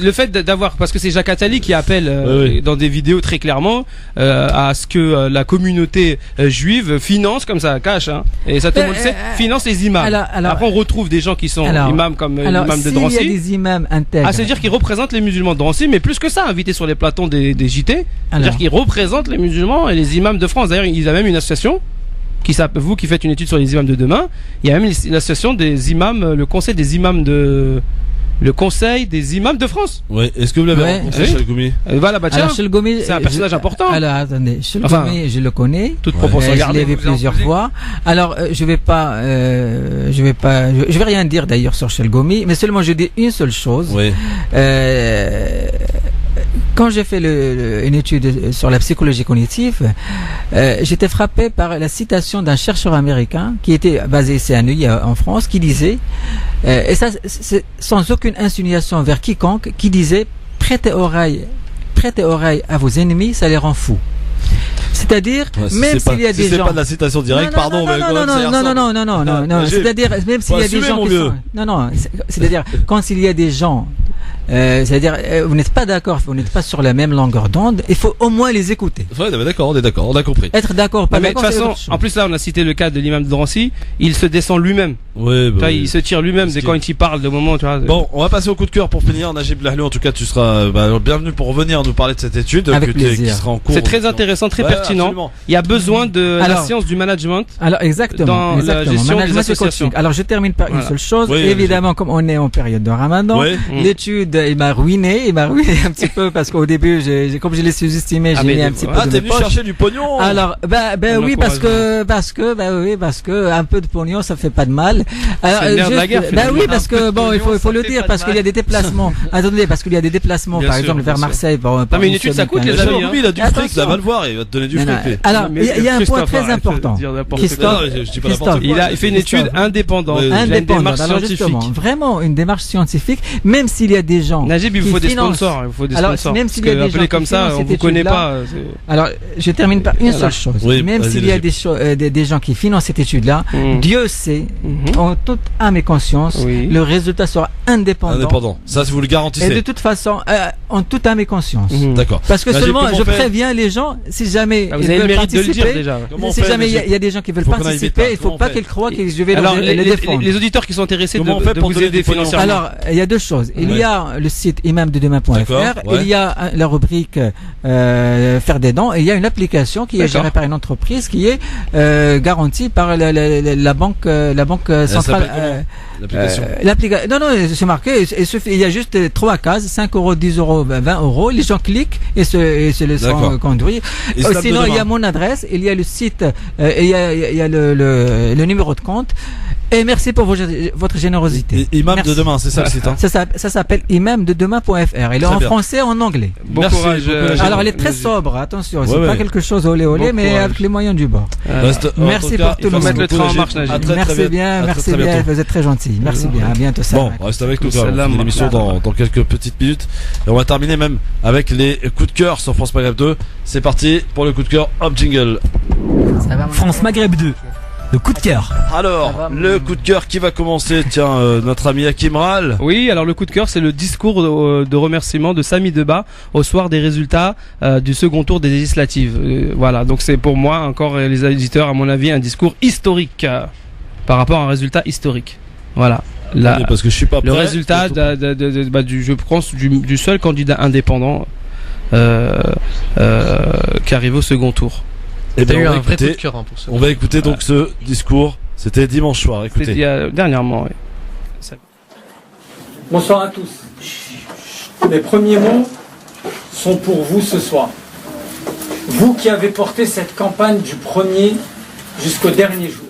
le fait d'avoir, parce que c'est Jacques Attali qui appelle dans des vidéos très clairement à ce que la communauté juive finance comme ça, cache, et ça tout le monde sait, finance les imams. Après on retrouve des gens qui sont imams comme l'imam de Drancy. Il y a des imams intègres. C'est-à-dire qu'ils représentent les musulmans de Drancy, mais plus que ça, invités sur les platons des JT. C'est-à-dire qu'ils représentent les musulmans et les imams de France. D'ailleurs, il y a même une association qui s'appelle, vous qui faites une étude sur les imams de demain, il y a même l'association des imams, le conseil des imams de France. Oui, est-ce que vous l'avez rencontré, Chalgoumi? Voilà, c'est un personnage important. Alors, attendez, Chalgoumi, je le connais. Toute proportion gardée. Je l'ai vu plusieurs fois. Alors, je vais rien dire d'ailleurs sur Chalgoumi, mais seulement je dis une seule chose. Oui. Quand j'ai fait une étude sur la psychologie cognitive, j'étais frappé par la citation d'un chercheur américain qui était basé ici à Neuilly en France, qui disait, et ça c'est sans aucune insinuation vers quiconque, qui disait prêtez oreille à vos ennemis, ça les rend fous. C'est-à-dire, même s'il y a des gens. C'est pas de la citation directe, pardon, mais non. C'est-à-dire, même s'il y a des gens qui sont. Non, c'est-à-dire, quand il y a des gens c'est-à-dire vous n'êtes pas d'accord, vous n'êtes pas sur la même longueur d'onde, il faut au moins les écouter. Ouais, d'accord, on est d'accord, on a compris. Être d'accord, pas Mais de d'accord. toute façon, en plus là, on a cité le cas de l'imam de Drancy, il se descend lui-même. Ouais, Tu vois, il se tire lui-même dès quand il parle de moment, tu vois. Bon, on va passer au coup de cœur pour finir. Najib Lahlou, en tout cas, tu seras bienvenu pour revenir nous parler de cette étude Avec qui plaisir. sera en cours. C'est très intéressant, très pertinent. Absolument. Il y a besoin de la Alors- science du management. Alors exactement, Dans la gestion Management des et associations. coaching. Alors je termine par une Voilà. seule chose. Oui, Évidemment, comme on est en période de Ramadan, Oui. l'étude il m'a ruiné un petit peu parce qu'au début, comme je l'ai sous-estimé, Ah, j'ai mais mis un des- petit peu Ah, de t'es mes venu poches. chercher du pognon. Alors, On oui, encourage parce que un peu de pognon, ça fait pas de mal. Alors, C'est le nerf de la guerre, finalement. oui, parce que bon, il faut le dire, parce qu'il y a des déplacements. Attendez, parce qu'il y a des déplacements, Bien par sûr, exemple, bien vers sûr. Marseille. Non, mais une étude, ça coûte, les amis, hein. Lui, il a du fric, Attention. ça va le voir, il va te donner du Non, fric. non. lui. Alors, Mais il y a un point Christophe, très arrête important. de dire n'importe quoi. Christophe, Non, je dis pas Christophe, n'importe quoi. Il a fait une étude Christophe. indépendante. Oui. Il a une indépendante. démarche Alors scientifique. justement, vraiment une démarche scientifique, même s'il y a des gens. Najib, il qui vous faut des financent- sponsors. Il faut des Alors, sponsors. même Parce s'il y a que des appelé gens comme qui ça, financent on cette vous connaît étude-là. pas. Alors, je termine par une seule chose. Oui, Même vas-y, s'il y a vas-y. des gens qui financent cette étude-là, Dieu sait, en toute âme et conscience, Oui. le résultat sera indépendant. Indépendant. Ça, vous le Et de garantissez. toute façon, en toute âme et conscience. D'accord. Parce que Najib, seulement, comment je on fait préviens les gens, si jamais Ah, vous ils avez le veulent mérite de le dire participer, déjà. Comment on si fait, jamais il y a- Najib il y a des gens qui veulent Faut qu'on aille vite, participer, là. il ne faut Comment on pas fait qu'ils croient que je vais Alors, les défendre. les auditeurs qui sont intéressés Comment on de fait pour vous donner aider du pognon financièrement. Alors, il y a deux choses. Il y a le site imamdedemain.fr, D'accord, ouais. il y a la rubrique faire des dons, et il y a une application qui est D'accord. gérée par une entreprise qui est garantie par la banque centrale. s'appelle L'application. Non, c'est marqué. Il y a juste 3 cases, 5 euros, 10 euros, 20 euros. Les gens cliquent et se laissent D'accord. conduire. Islam de Sinon, il y demain. a mon adresse, il y a le site, et il y a le numéro de compte. Et merci pour votre générosité. Imam Merci. de demain, c'est ça le site. Hein. Ça s'appelle imamdedemain.fr. Il est Très en bien. français et en anglais. Bon Merci, courage. bon courage. Alors, elle est très sobre, attention. C'est Ouais, pas ouais. quelque chose olé, Bon mais courage. avec les moyens du bord. Reste- en Merci tout cas, pour tout il faut le monde. mettre le train en marche, Najib. À très, très Merci bientôt. bien, À très, merci très bien. bientôt. Vous êtes très gentil. Merci bien. À bientôt. Bon, salam. reste avec nous. Salam. On fait l'émission dans quelques petites minutes. Et on va terminer même avec les coups de cœur sur France Maghreb 2. C'est parti pour le coup de cœur. Hop, jingle. France Maghreb 2. Le coup de cœur. Alors, le coup de cœur qui va commencer. Tiens, notre ami Hakim Ral. Oui, alors le coup de cœur, c'est le discours de remerciement de Sami Deba au soir des résultats du second tour des législatives. Voilà, donc c'est pour moi, encore les auditeurs, à mon avis, un discours historique par rapport à un résultat historique. Voilà. Attendez, parce que je suis pas Le prêt. résultat je pense du seul candidat indépendant qui arrive au second tour. Eh T'as bien, eu on va un vrai coup écouter- de cœur pour ça. On va écouter donc ce discours. C'était dimanche soir. C'était Écoutez. dernièrement. Oui. Bonsoir à tous. Mes premiers mots sont pour vous ce soir. Vous qui avez porté cette campagne du premier jusqu'au dernier jour.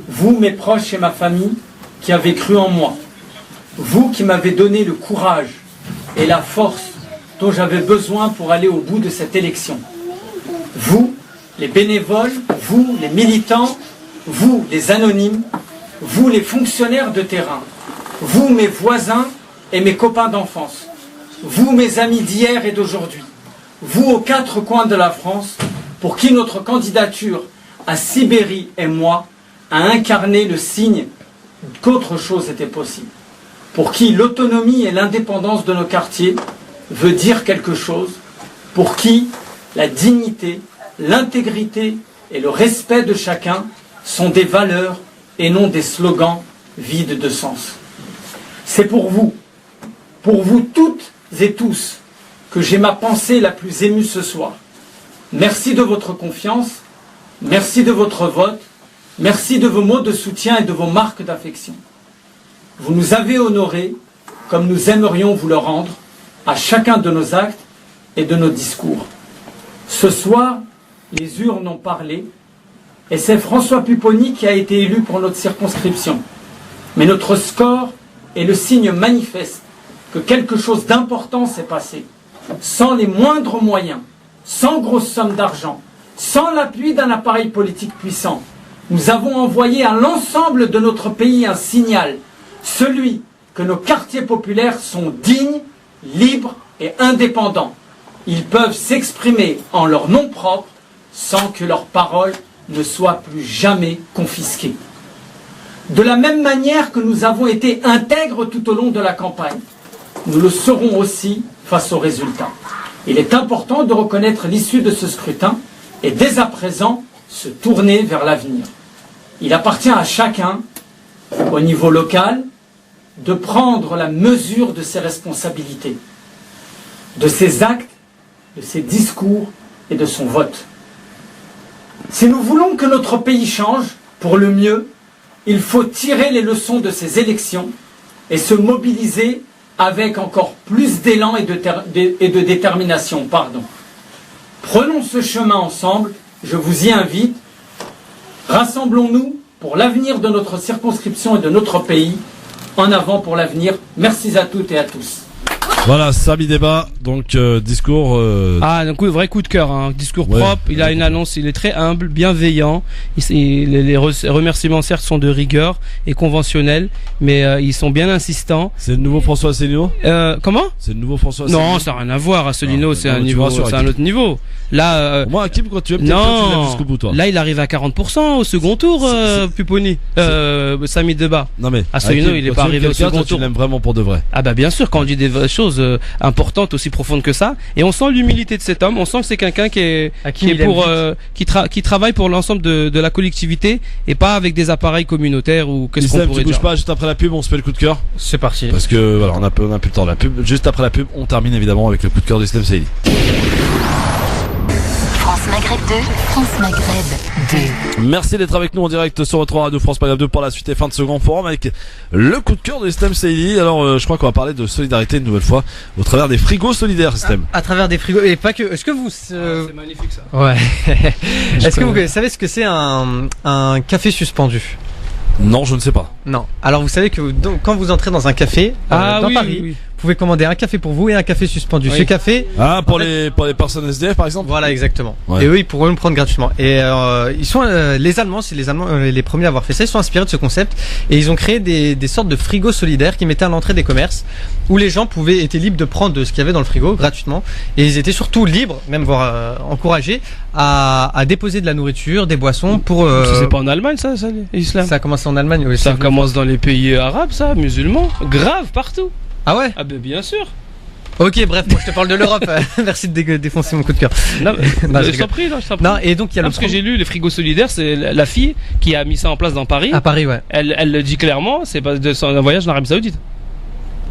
Vous, mes proches et ma famille, qui avez cru en moi. Vous qui m'avez donné le courage et la force dont j'avais besoin pour aller au bout de cette élection. Vous, les bénévoles, vous, les militants, vous, les anonymes, vous, les fonctionnaires de terrain, vous, mes voisins et mes copains d'enfance, vous, mes amis d'hier et d'aujourd'hui, vous, aux 4 coins de la France, pour qui notre candidature à Sibérie et moi a incarné le signe qu'autre chose était possible, pour qui l'autonomie et l'indépendance de nos quartiers veut dire quelque chose, pour qui la dignité, l'intégrité et le respect de chacun sont des valeurs et non des slogans vides de sens. C'est pour vous toutes et tous, que j'ai ma pensée la plus émue ce soir. Merci de votre confiance, merci de votre vote, merci de vos mots de soutien et de vos marques d'affection. Vous nous avez honorés comme nous aimerions vous le rendre à chacun de nos actes et de nos discours. Ce soir, les urnes ont parlé et c'est François Pupponi qui a été élu pour notre circonscription. Mais notre score est le signe manifeste que quelque chose d'important s'est passé. Sans les moindres moyens, sans grosse somme d'argent, sans l'appui d'un appareil politique puissant, nous avons envoyé à l'ensemble de notre pays un signal, celui que nos quartiers populaires sont dignes, libres et indépendants. Ils peuvent s'exprimer en leur nom propre sans que leurs paroles ne soient plus jamais confisquées. De la même manière que nous avons été intègres tout au long de la campagne, nous le serons aussi face aux résultats. Il est important de reconnaître l'issue de ce scrutin et dès à présent se tourner vers l'avenir. Il appartient à chacun, au niveau local, de prendre la mesure de ses responsabilités, de ses actes, de ses discours et de son vote. Si nous voulons que notre pays change pour le mieux, il faut tirer les leçons de ces élections et se mobiliser avec encore plus d'élan et de détermination. Prenons ce chemin ensemble, je vous y invite. Rassemblons-nous pour l'avenir de notre circonscription et de notre pays. En avant pour l'avenir. Merci à toutes et à tous. Voilà, Samy Débat, donc discours... Ah, un vrai coup de cœur, hein. Discours propre, il a une annonce, il est très humble, bienveillant, les remerciements certes sont de rigueur et conventionnels, mais ils sont bien insistants. C'est le nouveau François Asselineau Comment C'est le nouveau François Asselineau? Non, ça n'a rien à voir, Asselineau c'est un niveau, c'est un autre niveau. Là, moi, Hakim, quand tu aimes, tu l'aimes jusqu'au bout, toi. Là, il arrive à 40% au second tour, Pupponi. Samy Débat. Non mais, Asselineau, il est pas arrivé au second tour. Tu l'aimes vraiment pour de vrai. Ah bah bien sûr, quand on dit des choses importantes, aussi profondes que ça, et on sent l'humilité de cet homme, on sent que c'est quelqu'un qui travaille pour l'ensemble de la collectivité et pas avec des appareils communautaires ou qu'est-ce qu'on pourrait tu bouges dire. pas, juste après la pub, on se fait le coup de cœur. C'est parti. Parce que voilà, on a plus le temps de la pub. Juste après la pub, on termine évidemment avec le coup de cœur d'Islam Saïdi. France Maghreb 2, France Maghreb 2. Merci d'être avec nous en direct sur votre radio France Maghreb 2 pour la suite et fin de ce grand forum avec le coup de cœur de Système Saïdi. Alors je crois qu'on va parler de solidarité une nouvelle fois au travers des frigos solidaires Système. À travers des frigos et pas que. Est-ce que vous c'est magnifique ça. Ouais. Est-ce que vous savez ce que c'est un café suspendu? Non, je ne sais pas. Non. Alors vous savez que quand vous entrez dans un café dans Paris, oui. vous pouvez commander un café pour vous et un café suspendu. Oui. Ce café. Ah, pour les personnes SDF par exemple. Voilà, exactement. Ouais. Et eux, ils pourront le prendre gratuitement. Et ils sont les Allemands, c'est les Allemands les premiers à avoir fait ça. Ils sont inspirés de ce concept et ils ont créé des sortes de frigos solidaires qui mettaient à l'entrée des commerces où les gens étaient libres de prendre ce qu'il y avait dans le frigo gratuitement et ils étaient surtout libres, même voire encouragés à déposer de la nourriture, des boissons pour. C'est pas en Allemagne ça, l'islam. Ça a commencé en Allemagne. Oui, ça commence dans les pays arabes, ça, musulmans, grave partout. Ah ouais? Ah ben bien sûr. Ok, bref, moi je te parle de l'Europe. Merci de défoncer mon coup de cœur. Non, je t'en prie, Non, et donc il y a parce que j'ai lu les frigos solidaires, c'est la fille qui a mis ça en place dans Paris. À Paris, ouais. Elle le dit clairement, c'est pas un voyage en Arabie Saoudite.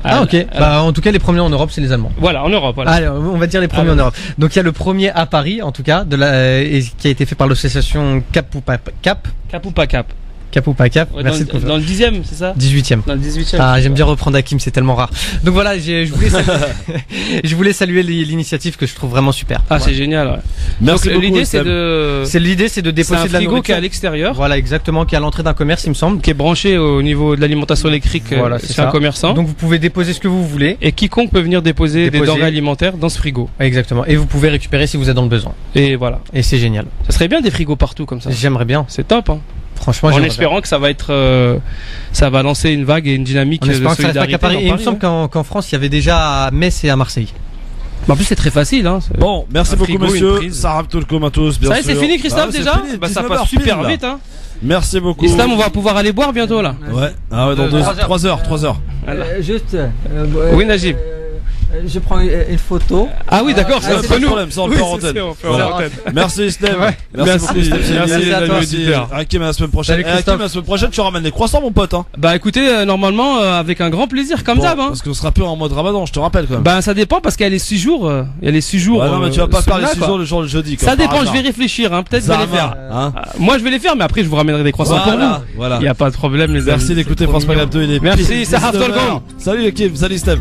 Ok. Bah en tout cas les premiers en Europe c'est les Allemands. Voilà, en Europe. Voilà. Allez, on va dire les premiers en Europe. Donc il y a le premier à Paris en tout cas et qui a été fait par l'association Cap ou pas Cap. Ouais, merci dans le 10e, c'est ça? 18e. Dans le 18e. Ah, j'aime bien reprendre Hakim, c'est tellement rare. Donc voilà, je voulais saluer l'initiative que je trouve vraiment super. Ah, c'est génial, ouais. Merci beaucoup. L'idée c'est de déposer de la frigo nourriture qui est à l'extérieur. Voilà, exactement, qui est à l'entrée d'un commerce, il me semble. Qui est branché au niveau de l'alimentation électrique voilà, c'est un commerçant. Donc vous pouvez déposer ce que vous voulez. Et quiconque peut venir déposer des denrées alimentaires dans ce frigo. Exactement. Et vous pouvez récupérer si vous êtes dans le besoin. Et voilà. Et c'est génial. Ça serait bien des frigos partout comme ça. J'aimerais bien. C'est top, hein. Franchement, en espérant que ça va être, ça va lancer une vague et une dynamique de solidarité. Et il me semble qu'en France, il y avait déjà à Metz et à Marseille. En plus, c'est très facile, hein. Bon, merci beaucoup, monsieur. Sarah Toulkoum à tous, bien sûr. Ça y est, c'est fini, Christophe, déjà? Bah, ça passe super vite, hein. Merci beaucoup. Islam, on va pouvoir aller boire bientôt, là. Ouais. Ah ouais, dans 3 heures. Juste. Oui, Najib. Je prends une photo. Ah oui, d'accord, c'est pas de problème, ça on le fait en antenne. Merci Islam. Merci beaucoup Islam. Merci Hakim, à la semaine prochaine. Hakim, la semaine prochaine, tu ramènes des croissants, mon pote, hein. Bah écoutez, normalement, avec un grand plaisir, comme d'hab, hein. Parce qu'on sera peu en mode Ramadan, je te rappelle quand même. Bah ça dépend parce qu'il y a les 6 jours. Il y a les 6 jours. Ouais, non, mais tu vas pas faire les 6 jours le jour du jeudi. Ça dépend, je vais réfléchir, hein. Peut-être je vais les faire. Moi je vais les faire, mais après je vous ramènerai des croissants pour vous. Voilà. Il y a pas de problème, les amis. Merci d'écouter France Maghreb 2. Merci, ça Salut Hakim, salut Islam.